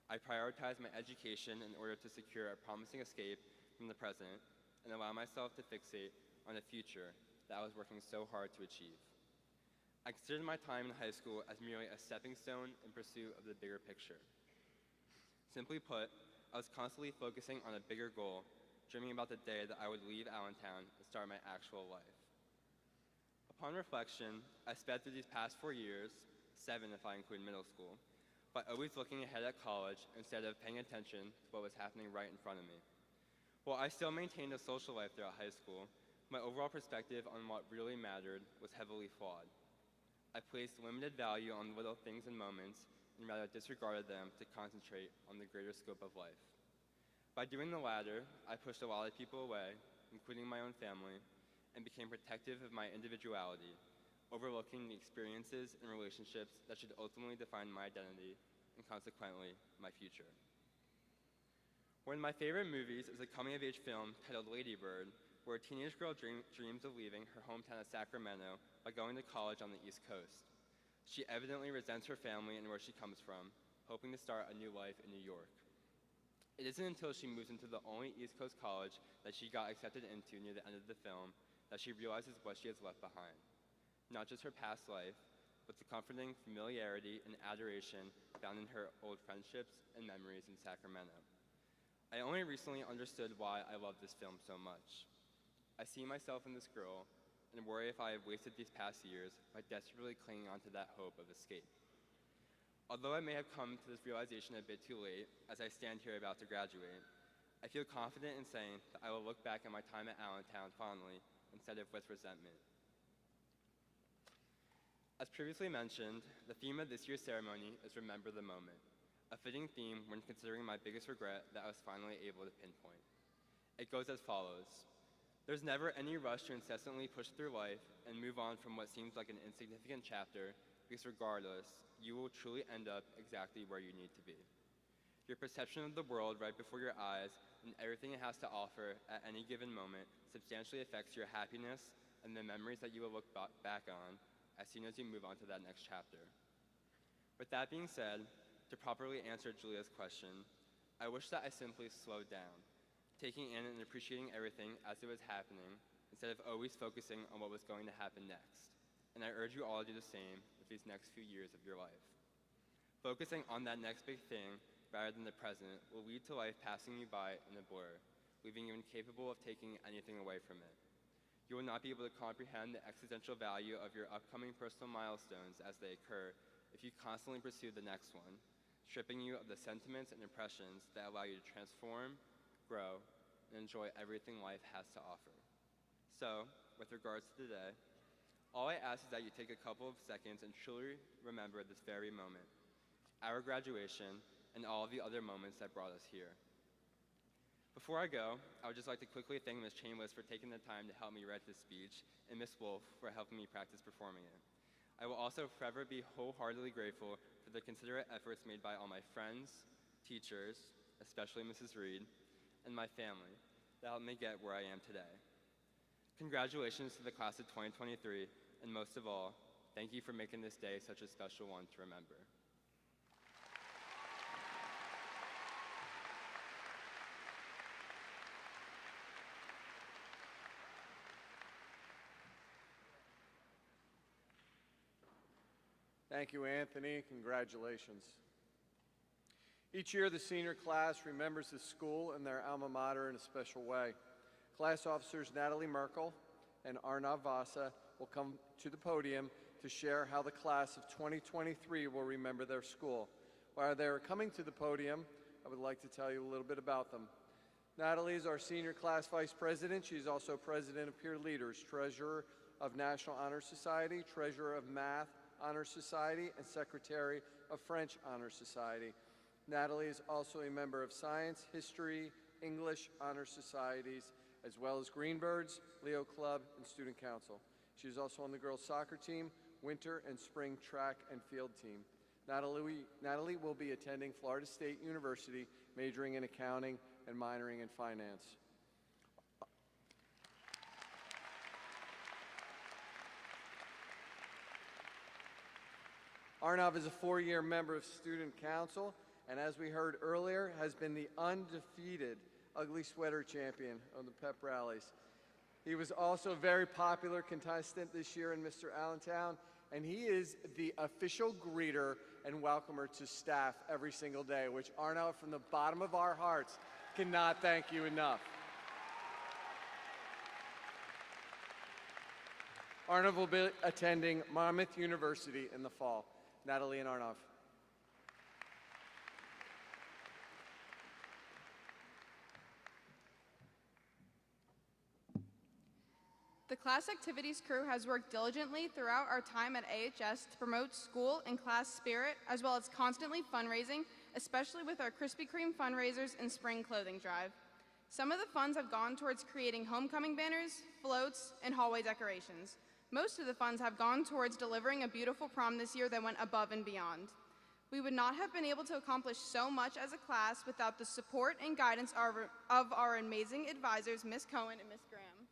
I prioritized my education in order to secure a promising escape from the present and allow myself to fixate on a future that I was working so hard to achieve. I considered my time in high school as merely a stepping stone in pursuit of the bigger picture. Simply put, I was constantly focusing on a bigger goal, dreaming about the day that I would leave Allentown and start my actual life. Upon reflection, I sped through these past 4 years, 7 if I include middle school, by always looking ahead at college instead of paying attention to what was happening right in front of me. While I still maintained a social life throughout high school, my overall perspective on what really mattered was heavily flawed. I placed limited value on little things and moments and rather disregarded them to concentrate on the greater scope of life. By doing the latter, I pushed a lot of people away, including my own family, and became protective of my individuality, overlooking the experiences and relationships that should ultimately define my identity and consequently my future. One of my favorite movies is a coming-of-age film titled Lady Bird, where a teenage girl dreams of leaving her hometown of Sacramento by going to college on the East Coast. She evidently resents her family and where she comes from, hoping to start a new life in New York. It isn't until she moves into the only East Coast college that she got accepted into near the end of the film that she realizes what she has left behind. Not just her past life, but the comforting familiarity and adoration found in her old friendships and memories in Sacramento. I only recently understood why I love this film so much. I see myself in this girl and worry if I have wasted these past years by desperately clinging onto that hope of escape. Although I may have come to this realization a bit too late as I stand here about to graduate, I feel confident in saying that I will look back at my time at Allentown fondly instead of with resentment. As previously mentioned, the theme of this year's ceremony is Remember the Moment, a fitting theme when considering my biggest regret that I was finally able to pinpoint. It goes as follows. There's never any rush to incessantly push through life and move on from what seems like an insignificant chapter, because regardless, you will truly end up exactly where you need to be. Your perception of the world right before your eyes and everything it has to offer at any given moment substantially affects your happiness and the memories that you will look back on as soon as you move on to that next chapter. With that being said, to properly answer Julia's question, I wish that I simply slowed down, taking in and appreciating everything as it was happening instead of always focusing on what was going to happen next. And I urge you all to do the same with these next few years of your life. Focusing on that next big thing rather than the present will lead to life passing you by in a blur, leaving you incapable of taking anything away from it. You will not be able to comprehend the existential value of your upcoming personal milestones as they occur if you constantly pursue the next one, stripping you of the sentiments and impressions that allow you to transform, grow, and enjoy everything life has to offer. So, with regards to today, all I ask is that you take a couple of seconds and truly remember this very moment, our graduation, and all of the other moments that brought us here. Before I go, I would just like to quickly thank Ms. Chambliss for taking the time to help me write this speech, and Ms. Wolf for helping me practice performing it. I will also forever be wholeheartedly grateful for the considerate efforts made by all my friends, teachers, especially Mrs. Reed, and my family that helped me get where I am today. Congratulations to the class of 2023, and most of all, thank you for making this day such a special one to remember. Thank you, Anthony. Congratulations. Each year, the senior class remembers the school and their alma mater in a special way. Class officers Natalie Merkel and Arnav Vasa will come to the podium to share how the class of 2023 will remember their school. While they're coming to the podium, I would like to tell you a little bit about them. Natalie is our senior class vice president. She's also president of Peer Leaders, treasurer of National Honor Society, treasurer of Math Honor Society, and secretary of French Honor Society. Natalie is also a member of Science, History, English Honor Societies, as well as Greenbirds, Leo Club, and Student Council. She is also on the girls' soccer team, winter and spring track and field team. Natalie will be attending Florida State University, majoring in accounting and minoring in finance. Arnav is a four-year member of Student Council, and as we heard earlier, has been the undefeated ugly sweater champion of the pep rallies. He was also a very popular contestant this year in Mr. Allentown, and he is the official greeter and welcomer to staff every single day, which Arnav, from the bottom of our hearts, cannot thank you enough. Arnav will be attending Monmouth University in the fall. Natalie and Arnav. The class activities crew has worked diligently throughout our time at AHS to promote school and class spirit, as well as constantly fundraising, especially with our Krispy Kreme fundraisers and spring clothing drive. Some of the funds have gone towards creating homecoming banners, floats, and hallway decorations. Most of the funds have gone towards delivering a beautiful prom this year that went above and beyond. We would not have been able to accomplish so much as a class without the support and guidance of our amazing advisors, Ms. Cohen and Ms. Graham.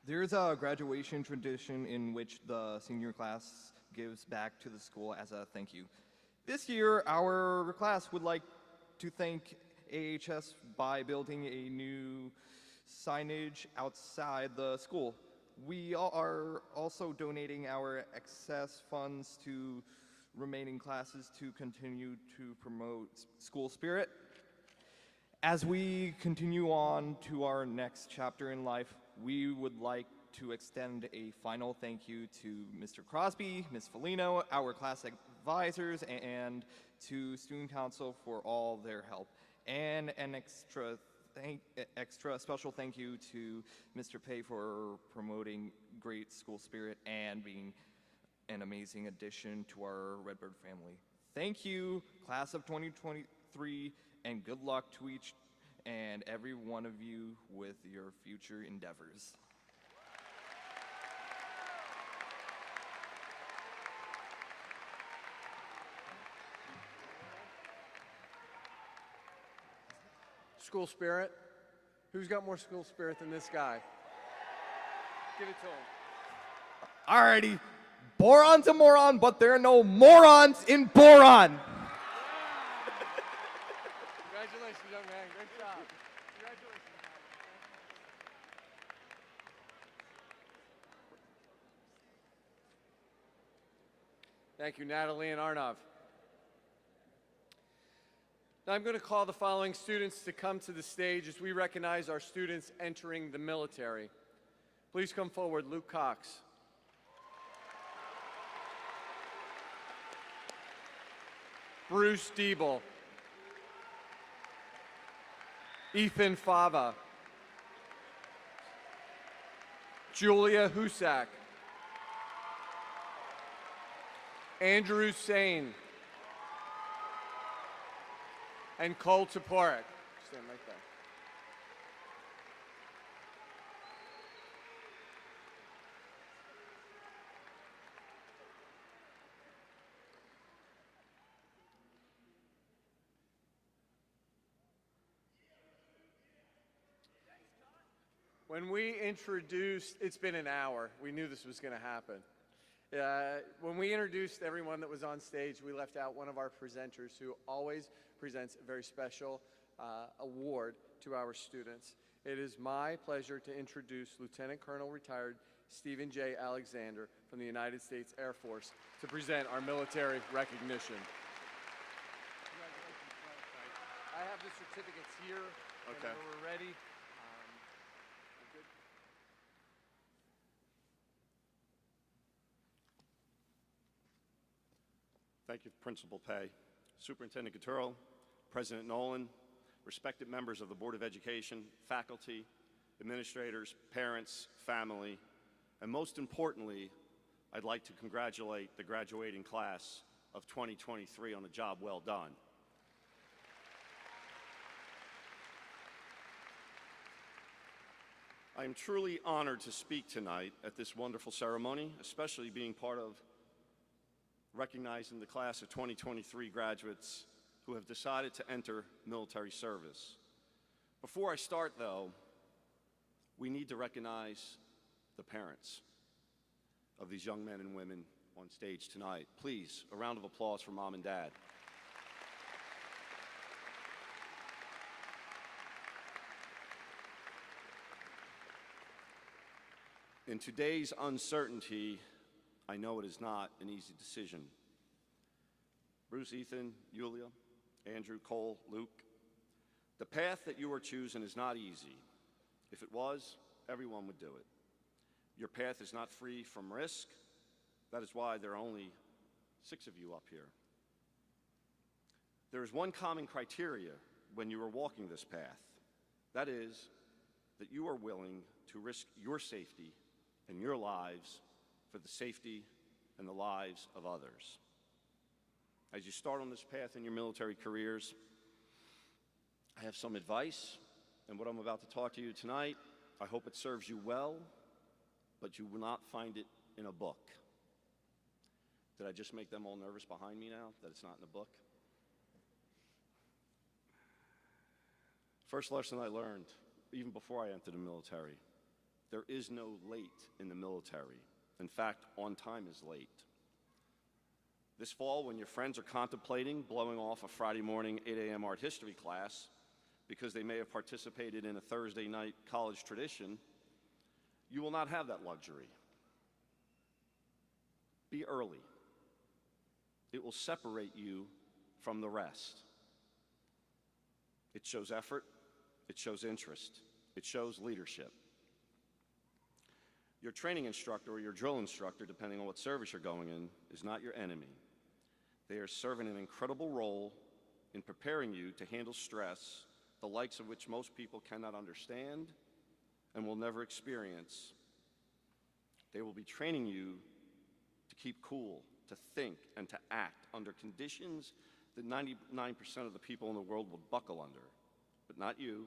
There's a graduation tradition in which the senior class gives back to the school as a thank you. This year, our class would like to thank AHS by building a new signage outside the school. We are also donating our excess funds to remaining classes to continue to promote school spirit. As we continue on to our next chapter in life, we would like to extend a final thank you to Mr. Crosby, Ms. Felino, our class advisors, and to Student Council for all their help. And an extra extra special thank you to Mr. Pei for promoting great school spirit and being an amazing addition to our Redbird family. Thank you, class of 2023, and good luck to each and every one of you with your future endeavors. School spirit. Who's got more school spirit than this guy? Give it to him. Alrighty, boron's a moron, but there are no morons in boron. Congratulations, young man. Great job. Congratulations. Thank you, Natalie and Arnav. Now I'm going to call the following students to come to the stage as we recognize our students entering the military. Please come forward, Luke Cox. Bruce Diebel. Ethan Fava. Julia Husak. Andrew Sane. And Cole Toporek. Stand right there. When we introduced, it's been an hour. We knew this was going to happen. When we introduced everyone that was on stage, we left out one of our presenters who always presents a very special award to our students. It is my pleasure to introduce Lieutenant Colonel retired Stephen J. Alexander from the United States Air Force to present our military recognition. I have the certificates here. Okay. Whenever we're ready. Thank you, Principal Pei, Superintendent Gatturo, President Nolan, respected members of the Board of Education, faculty, administrators, parents, family, and most importantly, I'd like to congratulate the graduating class of 2023 on a job well done. I am truly honored to speak tonight at this wonderful ceremony, especially being part of recognizing the class of 2023 graduates who have decided to enter military service. Before I start, though, we need to recognize the parents of these young men and women on stage tonight. Please, a round of applause for Mom and Dad. In today's uncertainty, I know it is not an easy decision. Bruce, Ethan, Yulia, Andrew, Cole, Luke, the path that you are choosing is not easy. If it was, everyone would do it. Your path is not free from risk. That is why there are only 6 of you up here. There is one common criteria when you are walking this path. That is that you are willing to risk your safety and your lives for the safety and the lives of others. As you start on this path in your military careers, I have some advice, and what I'm about to talk to you tonight, I hope it serves you well, but you will not find it in a book. Did I just make them all nervous behind me now that it's not in a book? First lesson I learned, even before I entered the military, there is no late in the military. In fact, on time is late. This fall, when your friends are contemplating blowing off a Friday morning 8 a.m. art history class because they may have participated in a Thursday night college tradition, you will not have that luxury. Be early. It will separate you from the rest. It shows effort, it shows interest, it shows leadership. Your training instructor or your drill instructor, depending on what service you're going in, is not your enemy. They are serving an incredible role in preparing you to handle stress, the likes of which most people cannot understand and will never experience. They will be training you to keep cool, to think, and to act under conditions that 99% of the people in the world will buckle under, but not you.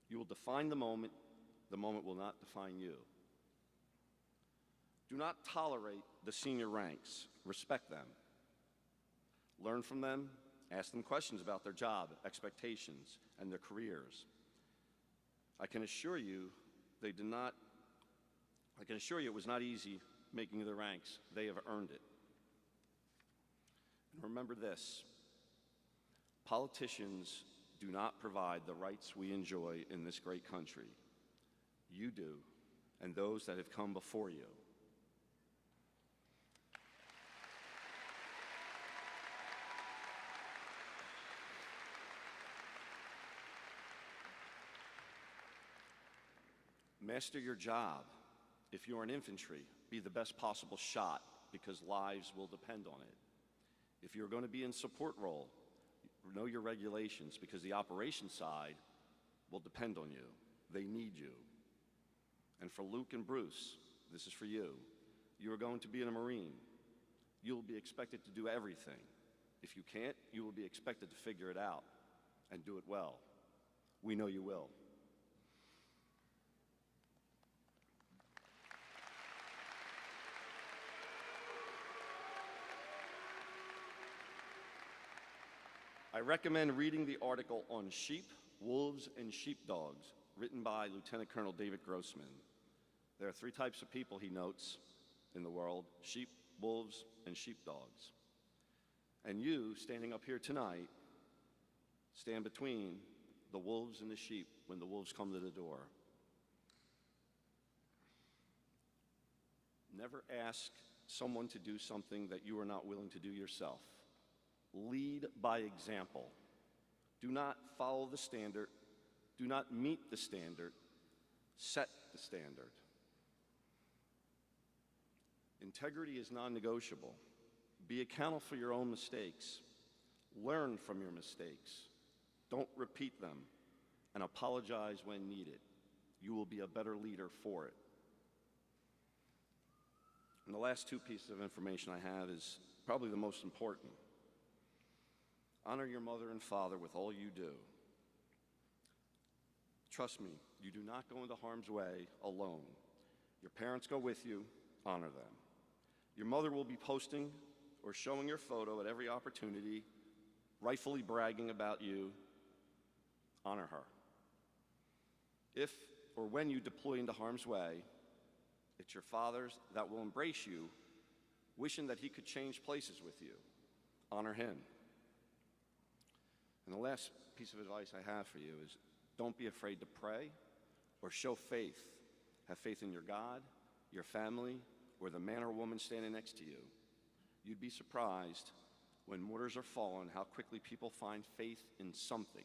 You will define the moment will not define you. Do not tolerate the senior ranks. Respect them. Learn from them. Ask them questions about their job, expectations, and their careers. I can assure you it was not easy making the ranks. They have earned it. And remember this, politicians do not provide the rights we enjoy in this great country. You do, and those that have come before you. Master your job. If you're in infantry, be the best possible shot because lives will depend on it. If you're going to be in support role, know your regulations because the operation side will depend on you. They need you. And for Luke and Bruce, this is for you. You are going to be in a Marine. You'll be expected to do everything. If you can't, you will be expected to figure it out and do it well. We know you will. I recommend reading the article on sheep, wolves, and sheepdogs, written by Lieutenant Colonel David Grossman. There are 3 types of people, he notes, in the world: sheep, wolves, and sheepdogs. And you, standing up here tonight, stand between the wolves and the sheep when the wolves come to the door. Never ask someone to do something that you are not willing to do yourself. Lead by example. Do not follow the standard. Do not meet the standard. Set the standard. Integrity is non-negotiable. Be accountable for your own mistakes. Learn from your mistakes. Don't repeat them, and apologize when needed. You will be a better leader for it. And the last 2 pieces of information I have is probably the most important. Honor your mother and father with all you do. Trust me, you do not go into harm's way alone. Your parents go with you. Honor them. Your mother will be posting or showing your photo at every opportunity, rightfully bragging about you. Honor her. If or when you deploy into harm's way, it's your father's that will embrace you, wishing that he could change places with you. Honor him. And the last piece of advice I have for you is don't be afraid to pray or show faith. Have faith in your God, your family, or the man or woman standing next to you. You'd be surprised when mortars are fallen how quickly people find faith in something.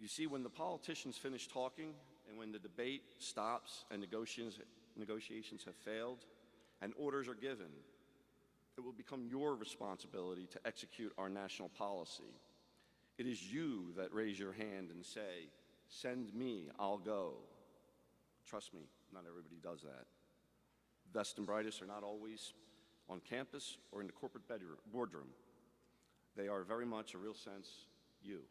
You see, when the politicians finish talking and when the debate stops and negotiations have failed and orders are given, it will become your responsibility to execute our national policy. It is you that raise your hand and say, "Send me, I'll go." Trust me, not everybody does that. Best and brightest are not always on campus or in the corporate boardroom. They are very much, a real sense, you.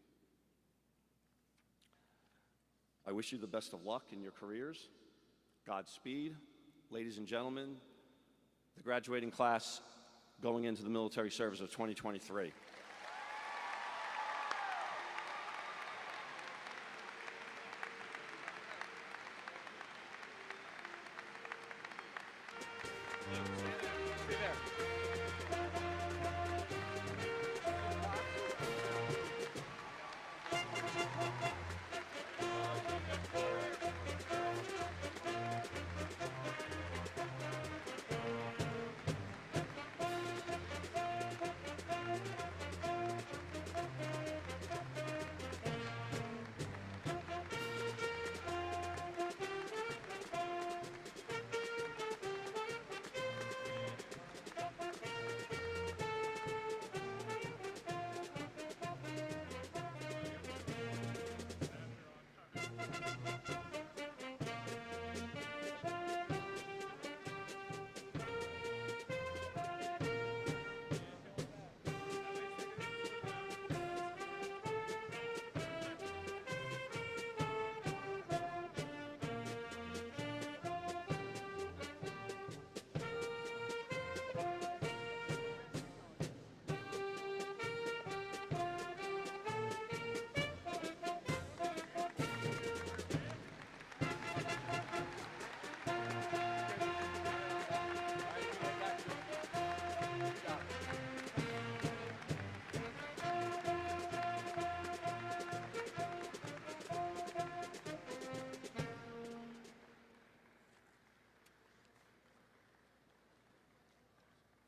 I wish you the best of luck in your careers. Godspeed. Ladies and gentlemen, the graduating class going into the military service of 2023.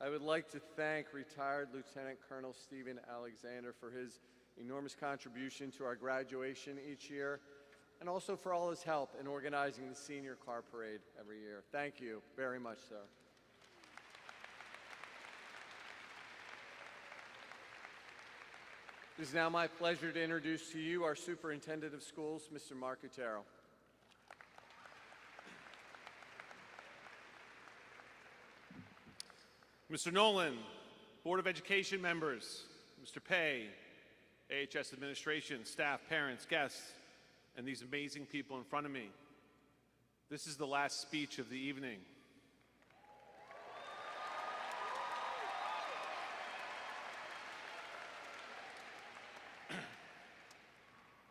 I would like to thank retired Lieutenant Colonel Stephen Alexander for his enormous contribution to our graduation each year, and also for all his help in organizing the senior car parade every year. Thank you very much, sir. It is now my pleasure to introduce to you our Superintendent of Schools, Mr. Mark Atown. Mr. Nolan, Board of Education members, Mr. Pei, AHS administration, staff, parents, guests, and these amazing people in front of me. This is the last speech of the evening.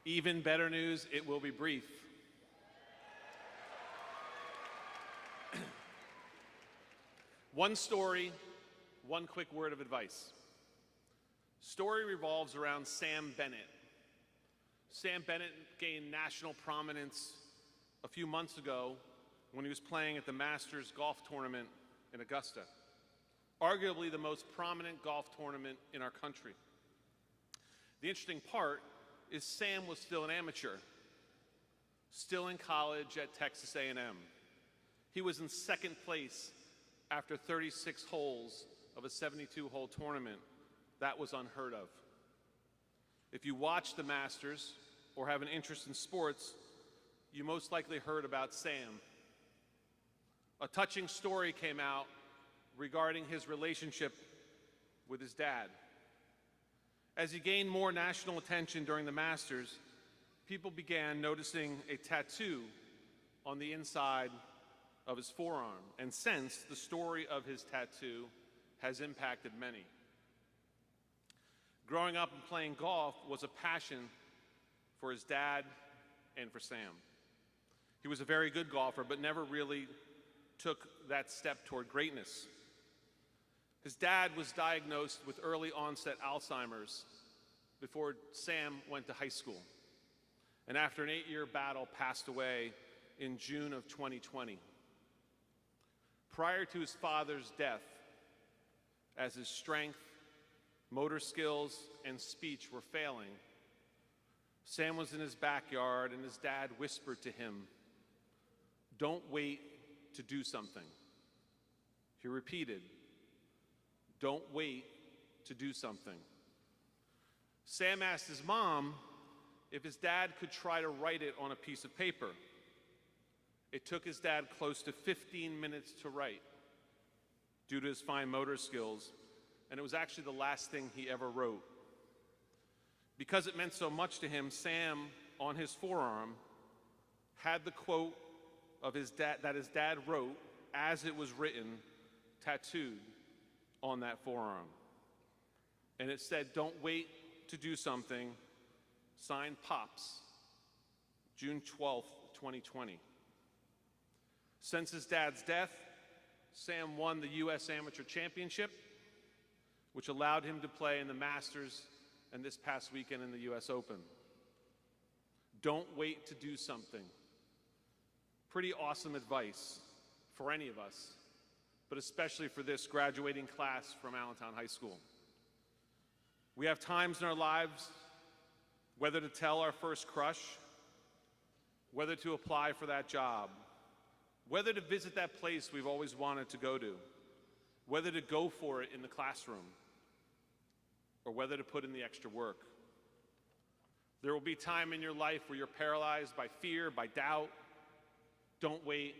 Even better news, it will be brief. One story, one quick word of advice. Story revolves around Sam Bennett. Sam Bennett gained national prominence a few months ago when he was playing at the Masters golf tournament in Augusta, arguably the most prominent golf tournament in our country. The interesting part is Sam was still an amateur, still in college at Texas A&M. He was in second place after 36 holes of a 72-hole tournament. That was unheard of. If you watch the Masters or have an interest in sports, you most likely heard about Sam. A touching story came out regarding his relationship with his dad. As he gained more national attention during the Masters, people began noticing a tattoo on the inside of his forearm, and since the story of his tattoo has impacted many. Growing up and playing golf was a passion for his dad and for Sam. He was a very good golfer, but never really took that step toward greatness. His dad was diagnosed with early onset Alzheimer's before Sam went to high school, and after an 8-year battle passed away in June of 2020. Prior to his father's death, as his strength, motor skills, and speech were failing, Sam was in his backyard and his dad whispered to him, "Don't wait to do something." He repeated, "Don't wait to do something." Sam asked his mom if his dad could try to write it on a piece of paper. It took his dad close to 15 minutes to write due to his fine motor skills, and it was actually the last thing he ever wrote. Because it meant so much to him, Sam, on his forearm, had the quote of his dad that his dad wrote as it was written, tattooed on that forearm. And it said, "Don't wait to do something," signed Pops, June 12th, 2020. Since his dad's death, Sam won the U.S. Amateur Championship, which allowed him to play in the Masters and this past weekend in the U.S. Open. Don't wait to do something. Pretty awesome advice for any of us, but especially for this graduating class from Allentown High School. We have times in our lives whether to tell our first crush, whether to apply for that job, whether to visit that place we've always wanted to go to, whether to go for it in the classroom, or whether to put in the extra work. There will be time in your life where you're paralyzed by fear, by doubt. Don't wait,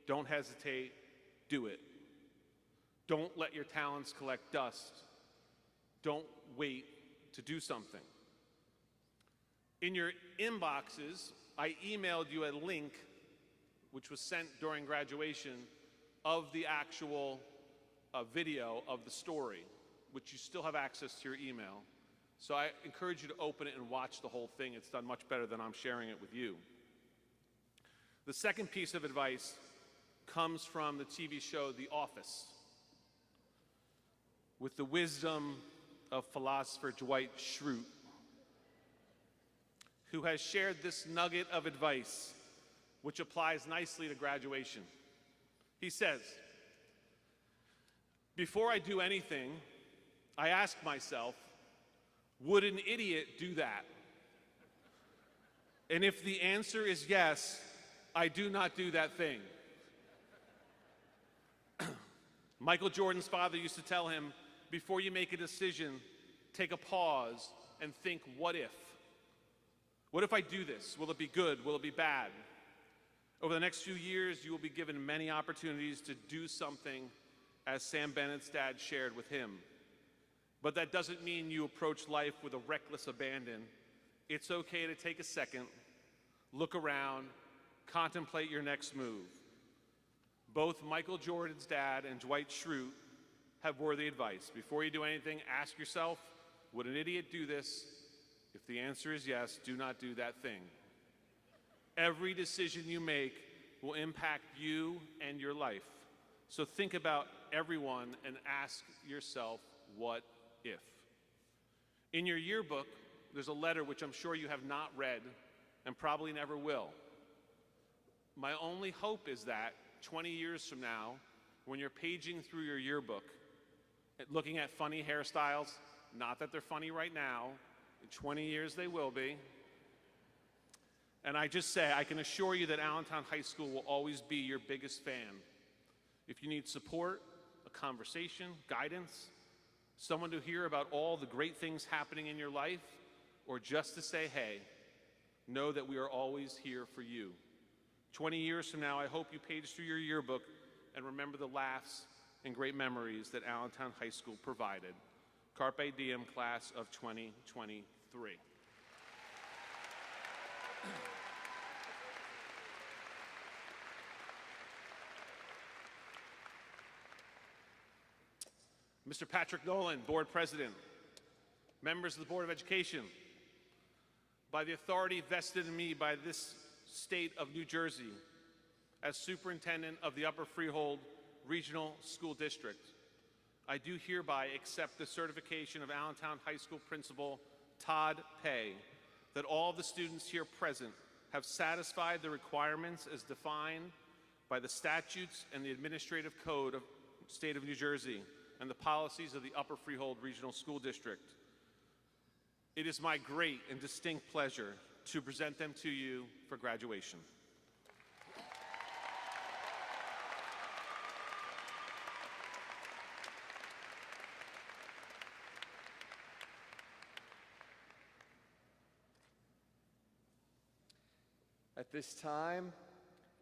don't hesitate, do it. Don't let your talents collect dust. Don't wait to do something. In your inboxes, I emailed you a link which was sent during graduation of the actual video of the story, which you still have access to your email. So I encourage you to open it and watch the whole thing. It's done much better than I'm sharing it with you. The second piece of advice comes from the TV show The Office, with the wisdom of philosopher Dwight Schrute, who has shared this nugget of advice, which applies nicely to graduation. He says, Before I do anything, I ask myself, would an idiot do that? And if the answer is yes, I do not do that thing. Michael Jordan's father used to tell him, before you make a decision, take a pause and think, what if? What if I do this? Will it be good? Will it be bad? Over the next few years, you will be given many opportunities to do something as Sam Bennett's dad shared with him. But that doesn't mean you approach life with a reckless abandon. It's okay to take a second, look around, contemplate your next move. Both Michael Jordan's dad and Dwight Schrute have worthy advice. Before you do anything, ask yourself, would an idiot do this? If the answer is yes, do not do that thing. Every decision you make will impact you and your life. So think about everyone and ask yourself, what if? In your yearbook, there's a letter which I'm sure you have not read and probably never will. My only hope is that 20 years from now, when you're paging through your yearbook, looking at funny hairstyles, not that they're funny right now, in 20 years they will be. And I just say, I can assure you that Allentown High School will always be your biggest fan. If you need support, a conversation, guidance, someone to hear about all the great things happening in your life, or just to say hey, know that we are always here for you. 20 years from now, I hope you page through your yearbook and remember the laughs and great memories that Allentown High School provided. Carpe diem, class of 2023. Mr. Patrick Nolan, Board President, members of the Board of Education, by the authority vested in me by this state of New Jersey as Superintendent of the Upper Freehold Regional School District, I do hereby accept the certification of Allentown High School Principal Todd Pay that all the students here present have satisfied the requirements as defined by the statutes and the administrative code of the state of New Jersey and the policies of the Upper Freehold Regional School District. It is my great and distinct pleasure to present them to you for graduation. At this time,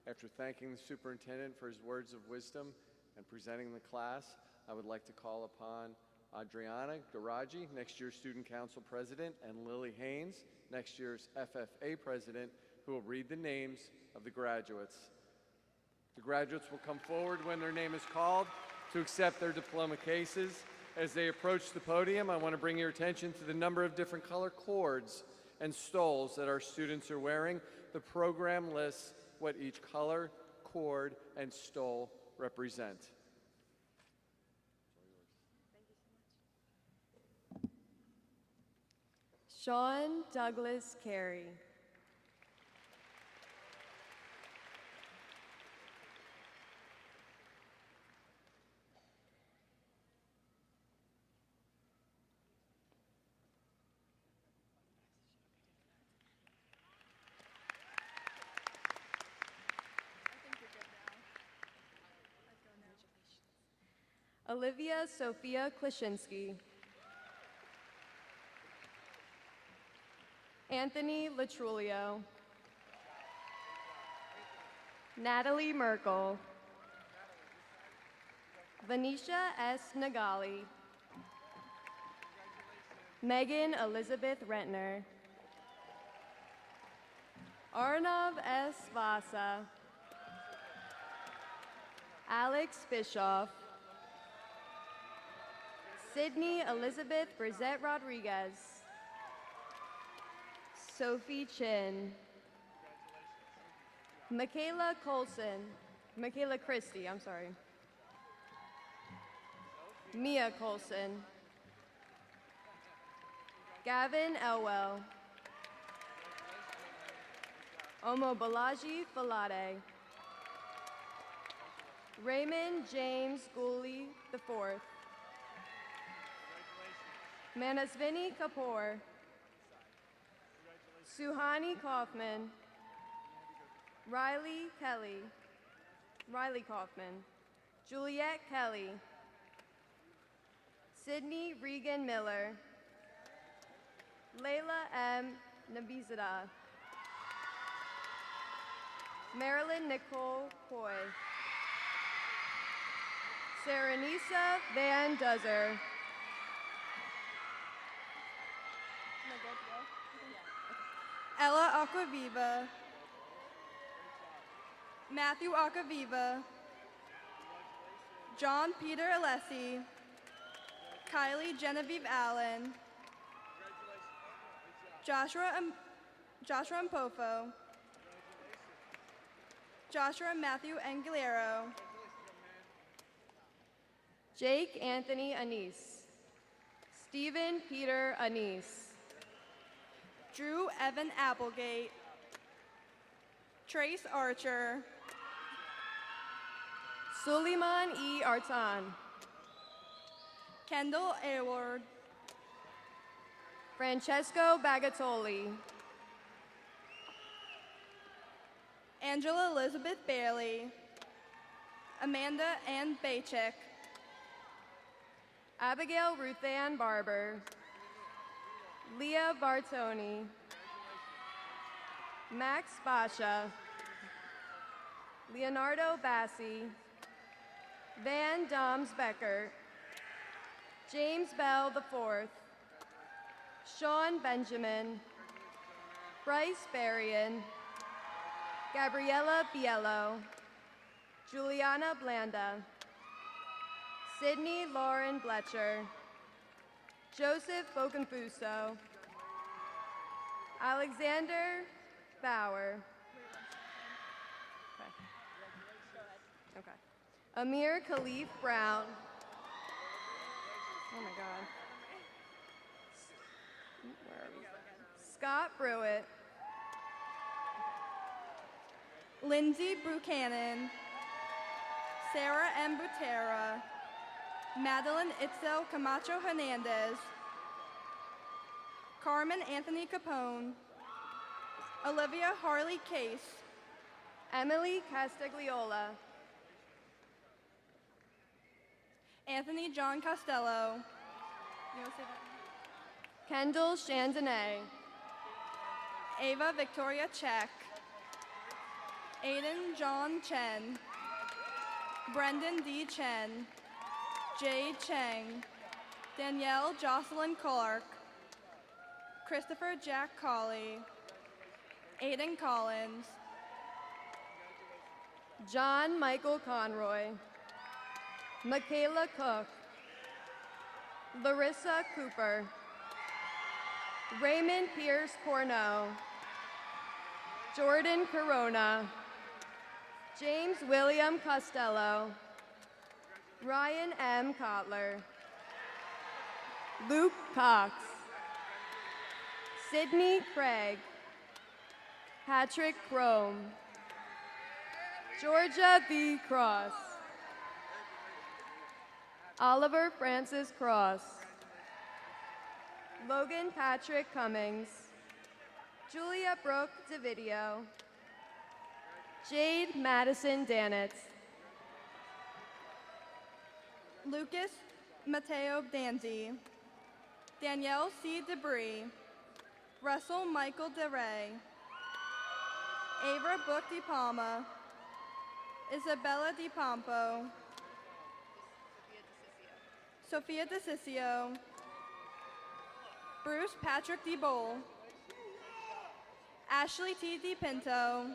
after thanking the superintendent for his words of wisdom and presenting the class, I would like to call upon Adriana Garaji, next year's Student Council President, and Lily Haynes, next year's FFA President, who will read the names of the graduates. The graduates will come forward when their name is called to accept their diploma cases. As they approach the podium, I want to bring your attention to the number of different color cords and stoles that our students are wearing. The program lists what each color, cord, and stole represent. Sean Douglas Carey. Olivia Sophia Klashinsky. Anthony Latrulio. Natalie Merkel. Venetia S. Nagali. Megan Elizabeth Rentner. Arnav S. Vasa. Alex Bischoff. Sydney Elizabeth Brizette Rodriguez. Sophie Chin. Michaela Christie, I'm sorry. Mia Colson. Gavin Elwell. Omo Balaji Falade. Raymond James Gooley IV. Manasvini Kapoor. Suhani Kaufman. Riley Kelly. Riley Kaufman. Juliet Kelly. Sydney Regan Miller. Layla M. Nabizada. Marilyn Nicole Coy. Serenisa Van Duzer. Ella Aquaviva. Matthew Aquaviva. John Peter Alessi. Kylie Genevieve Allen. Joshua Mpofo. Joshua Matthew Anguilero. Jake Anthony Anise. Stephen Peter Anise. Drew Evan Applegate. Trace Archer. Suleiman E. Artan. Kendall Aylward. Francesco Bagatoli. Angela Elizabeth Bailey. Amanda Ann Bachik. Abigail Ruthann Barber. Leah Bartoni. Max Basha. Leonardo Bassi. Van Doms Becker. James Bell IV. Sean Benjamin. Bryce Berrien. Gabriella Biello. Juliana Blanda. Sydney Lauren Bletcher. Joseph Boconfuso. Alexander Bauer. Okay. Amir Khalif Brown. Oh my God. Where are we? Scott Brewitt. Lindsay Buchanan. Sarah M. Butera. Madeline Itzel Camacho Hernandez. Carmen Anthony Capone. Olivia Harley Case. Emily Castagliola. Anthony John Costello. You want to say that? Kendall Chandonnet. Ava Victoria Check. Aiden John Chen. Brendan D. Chen. Jade Cheng. Danielle Jocelyn Clark. Christopher Jack Colley. Aiden Collins. John Michael Conroy. Michaela Cook. Larissa Cooper. Raymond Pierce Corneau. Jordan Corona. James William Costello. Ryan M. Kotler. Luke Cox. Sydney Craig. Patrick Crome. Georgia B. Cross. Oliver Francis Cross. Logan Patrick Cummings. Julia Brooke DeVideo. Jade Madison Danitz. Lucas Mateo Danzi. Danielle C. Debris. Russell Michael DeRay. Ava Book Di Palma. Isabella Di Pompo. Sophia DeCiccio. Bruce Patrick Di Bowl. Ashley T. Di Pinto.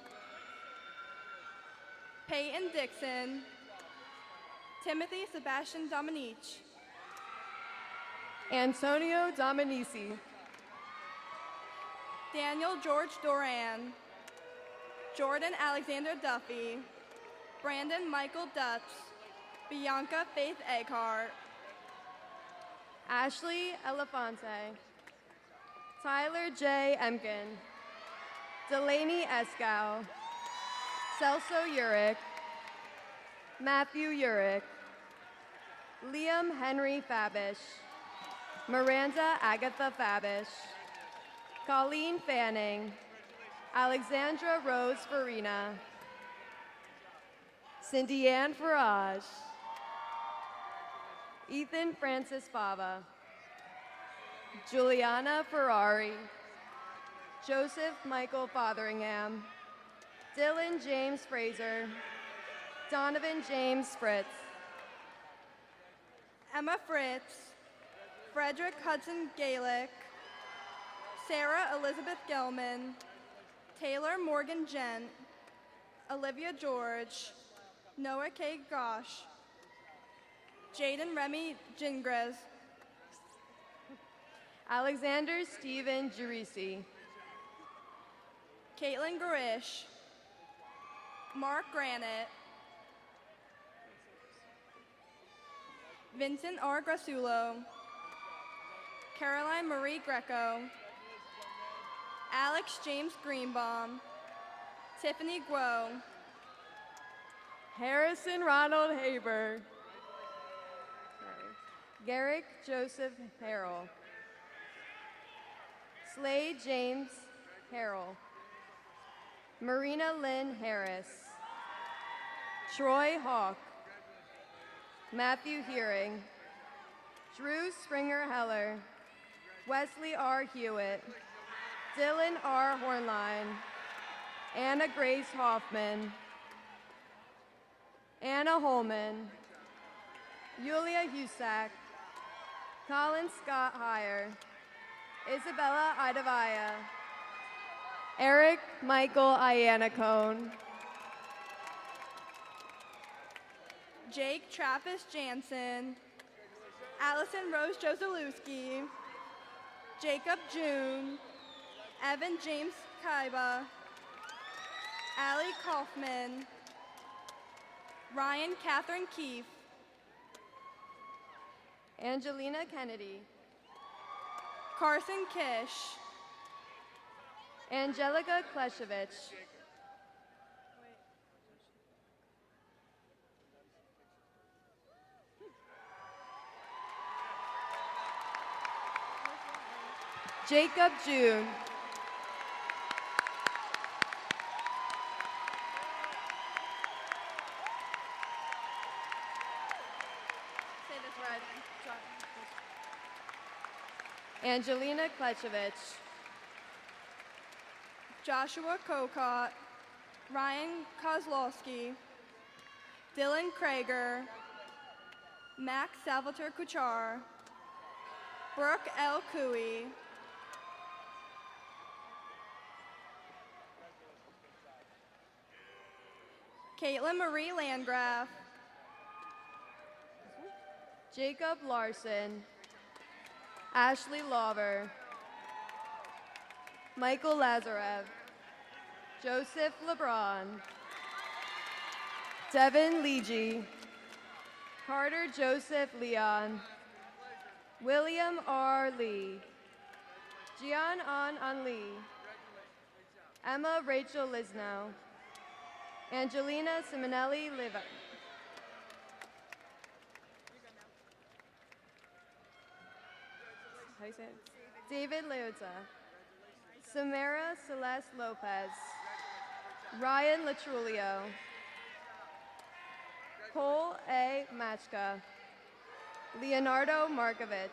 Peyton Dixon. Timothy Sebastian Dominici. Antonio Dominici. Daniel George Doran. Jordan Alexander Duffy. Brandon Michael Dutz. Bianca Faith Eckhart. Ashley Elefante. Tyler J. Emkin. Delaney Escow. Celso Urick. Matthew Urick. Liam Henry Fabish. Miranda Agatha Fabish. Colleen Fanning. Alexandra Rose Farina. Cindy Ann Farage. Ethan Francis Fava. Juliana Ferrari. Joseph Michael Fotheringham. Dylan James Fraser. Donovan James Fritz. Emma Fritz. Frederick Hudson Gaelic. Sarah Elizabeth Gelman. Taylor Morgan Gent. Olivia George. Noah K. Gosh. Jaden Remy Gingras. Alexander Stephen Gerisi. Caitlin Garish. Mark Granite. Vincent R. Grasulo. Caroline Marie Greco. Alex James Greenbaum. Tiffany Guo. Harrison Ronald Haber. Garrick Joseph Harrell. Slade James Harrell. Marina Lynn Harris. Troy Hawk. Matthew Hearing. Drew Springer Heller. Wesley R. Hewitt. Dylan R. Hornline. Anna Grace Hoffman. Anna Holman. Yulia Husak. Colin Scott Heyer. Isabella Idavaya. Eric Michael Iannacone. Jake Trappist Jansen. Allison Rose Joselewski. Jacob June. Evan James Kaiba. Allie Kaufman. Ryan Catherine Keefe. Angelina Kennedy. Carson Kish. Angelica Kleshevich. Jacob June. Say this right. Angelina Kleshevich. Joshua Kokot. Ryan Kozlowski. Dylan Krager. Max Salvatore Kuchar. Brooke L. Cooey. Caitlin Marie Landgraf. Jacob Larson. Ashley Lauver. Michael Lazarev. Joseph LeBron. Devin Leegee. Carter Joseph Leon. William R. Lee. Gian An Lee. Emma Rachel Lisnow. Angelina Simonelli Liva. How do you say it? David Leota. Samara Celeste Lopez. Ryan Latrulio. Cole A. Machka. Leonardo Markovich.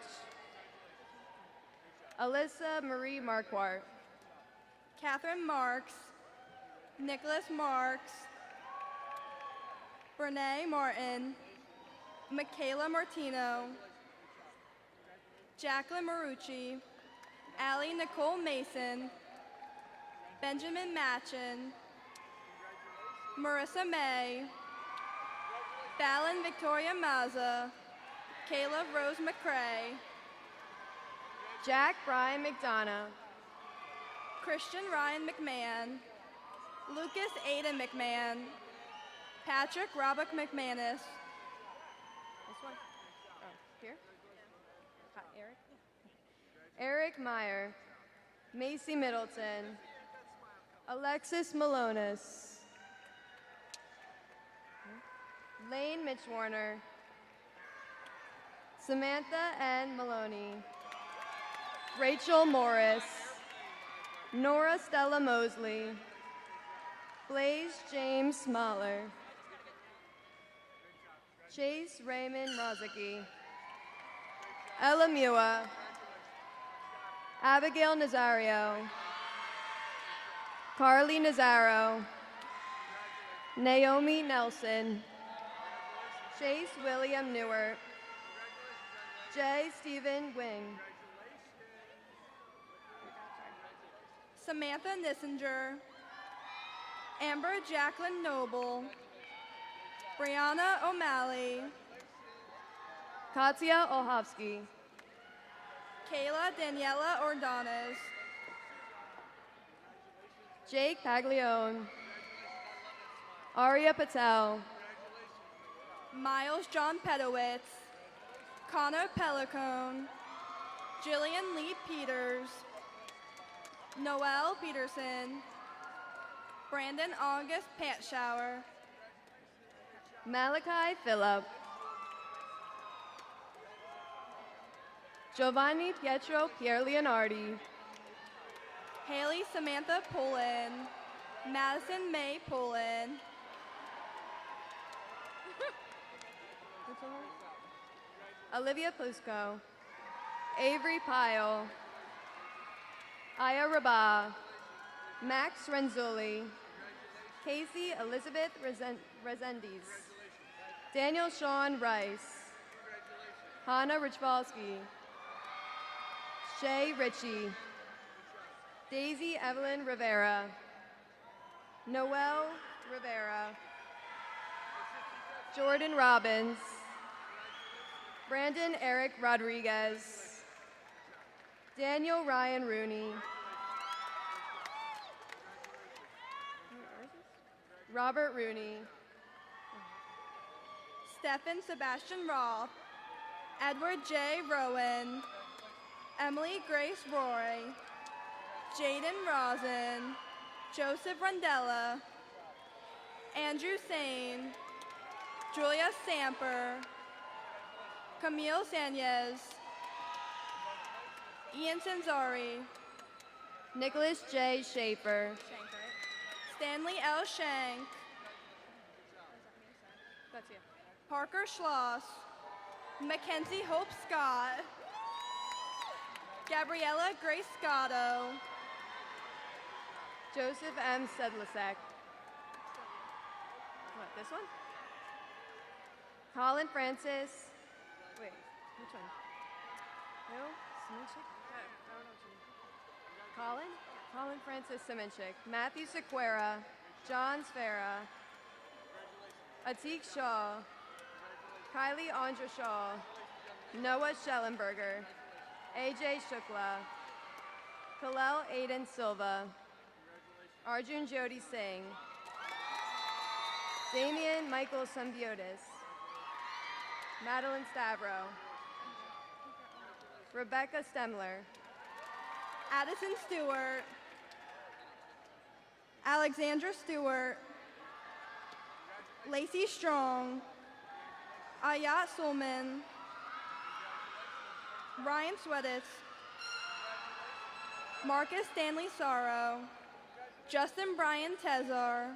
Alyssa Marie Marquardt. Catherine Marks. Nicholas Marks. Brene Martin. Michaela Martino. Jacqueline Marucci. Allie Nicole Mason. Benjamin Machin. Marissa May. Fallon Victoria Mazza. Kayla Rose McCrae. Jack Brian McDonough. Christian Ryan McMahon. Lucas Ada McMahon. Patrick Robert McManus. This one? Oh, here? Hi, Eric. Eric Meyer. Macy Middleton. Alexis Malonis. Lane Mitch Warner. Samantha Ann Maloney, Rachel Morris, Nora Stella Mosley, Blaze James Smaller, Chase Raymond Rozicki, Ella Mua, Abigail Nazario, Carly Nazaro, Naomi Nelson, Chase William Newert, Jay Stephen Wing, Samantha Nissinger, Amber Jacqueline Noble, Brianna O'Malley, Katya Olhovsky, Kayla Daniela Ordonez, Jake Paglione, Arya Patel, Miles John Pedowitz, Connor Pellicone, Jillian Lee Peters, Noelle Peterson, Brandon August Patshower, Malachi Phillip, Giovanni Pietro Pierleonardi, Haley Samantha Pullen, Madison May Pullen, Olivia Plusco, Avery Pyle, Aya Rabah, Max Renzulli, Casey Elizabeth Resendiz, Daniel Sean Rice, Hannah Richvalski, Shay Ritchie, Daisy Evelyn Rivera, Noel Rivera, Jordan Robbins, Brandon Eric Rodriguez, Daniel Ryan Rooney, Robert Rooney, Stephen Sebastian Roth, Edward J. Rowan, Emily Grace Roy, Jaden Rosen, Joseph Rondella, Andrew Sane, Julia Samper, Camille Sanyez, Ian Sanzari, Nicholas J. Schaefer, Stanley L. Shank, That's you. Parker Schloss, Mackenzie Hope Scott, Gabriella Grace Scotto, Joseph M. Sedlasek, What, this one? Colin Francis, Wait, which one? who? Simonchik? I don't know what you mean. Colin? Colin Francis Simonchik, Matthew Sequeira, John Sfera, Atik Shaw, Kylie Andra Shaw, Noah Schellenberger, AJ Shukla, Kalel Aiden Silva, Arjun Jody Singh, Damian Michael Symbiotis, Madeline Stavro, Rebecca Stemler, Addison Stewart, Alexandra Stewart, Lacey Strong, Ayat Sulman, Ryan Sweditz, Marcus Stanley Sorrow, Justin Brian Tezar,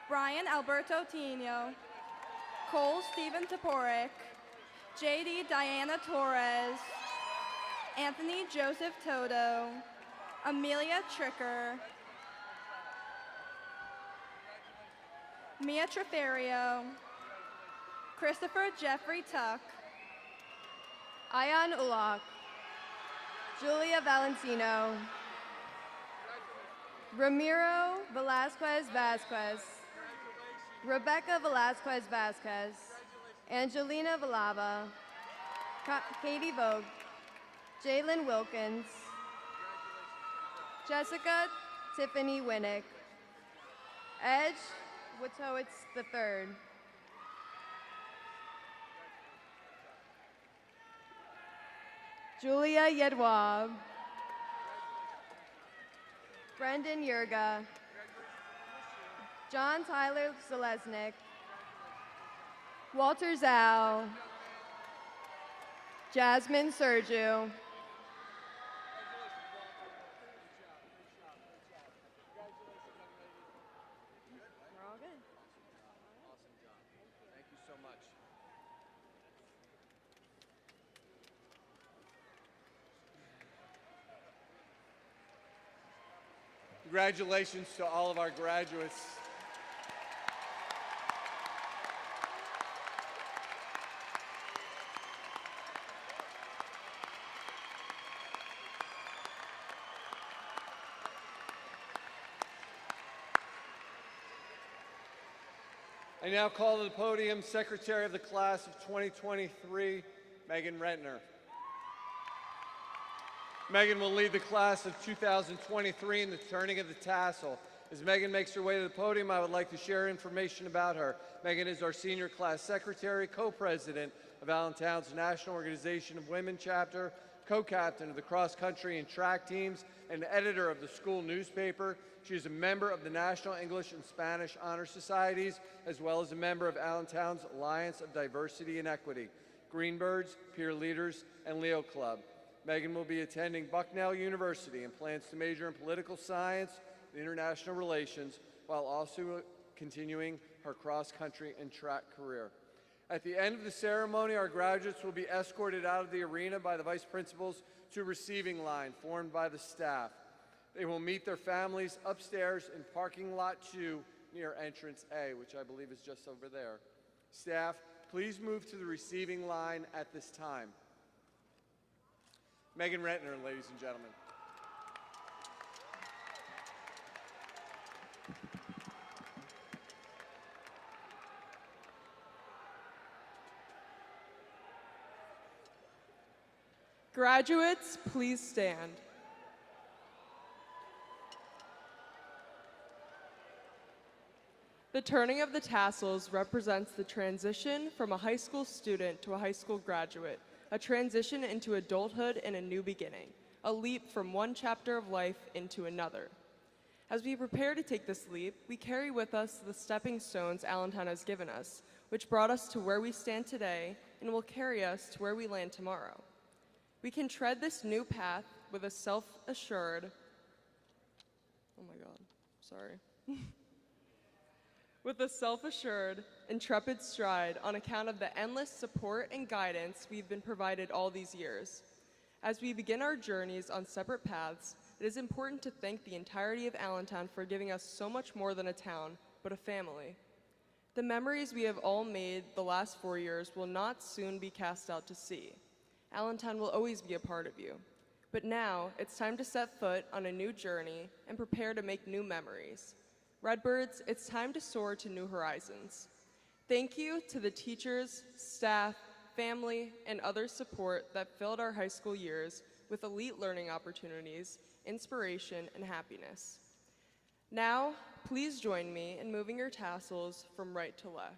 Brian Alberto Tino, Cole Stephen Toporek, JD Diana Torres, Anthony Joseph Toto, Amelia Tricker, Mia Treferio, Christopher Jeffrey Tuck, Ayan Ulak, Julia Valentino, Ramiro Velasquez Vasquez, Rebecca Velasquez Vasquez, Angelina Vilava, Katie Vogt, Jalen Wilkins, Jessica Tiffany Winnick, Edge Witowitz III, Julia Yedwab, Brendan Yurga, John Tyler Selesnik, Walter Zhao, Jasmine Sergio. We're all good. Awesome job. Thank you so much. Congratulations to all of our graduates. I now call to the podium Secretary of the Class of 2023, Megan Rentner. Megan will lead the class of 2023 in the turning of the tassel. As Megan makes her way to the podium, I would like to share information about her. Megan is our senior class secretary, co-president of Allentown's National Organization of Women chapter, co-captain of the cross-country and track teams, and editor of the school newspaper. She is a member of the National English and Spanish Honor Societies, as well as a member of Allentown's Alliance of Diversity and Equity, Greenbirds, Peer Leaders, and Leo Club. Megan will be attending Bucknell University and plans to major in political science and international relations while also continuing her cross-country and track career. At the end of the ceremony, our graduates will be escorted out of the arena by the vice principals to a receiving line formed by the staff. They will meet their families upstairs in parking lot 2 near entrance A, which I believe is just over there. Staff, please move to the receiving line at this time. Megan Rentner, ladies and gentlemen. Graduates, please stand. The turning of the tassels represents the transition from a high school student to a high school graduate, a transition into adulthood and a new beginning, a leap from one chapter of life into another. As we prepare to take this leap, we carry with us the stepping stones Allentown has given us, which brought us to where we stand today and will carry us to where we land tomorrow. We can tread this new path with a self-assured, oh my God, sorry. With a self-assured, intrepid stride on account of the endless support and guidance we've been provided all these years. As we begin our journeys on separate paths, it is important to thank the entirety of Allentown for giving us so much more than a town, but a family. The memories we have all made the last 4 years will not soon be cast out to sea. Allentown will always be a part of you. But now, it's time to set foot on a new journey and prepare to make new memories. Redbirds, it's time to soar to new horizons. Thank you to the teachers, staff, family, and other support that filled our high school years with elite learning opportunities, inspiration, and happiness. Now, please join me in moving your tassels from right to left.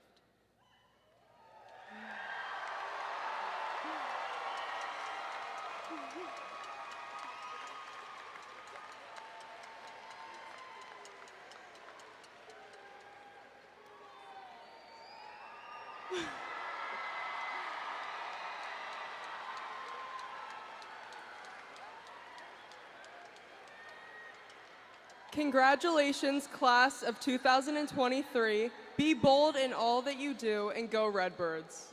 Congratulations, class of 2023. Be bold in all that you do and go Redbirds.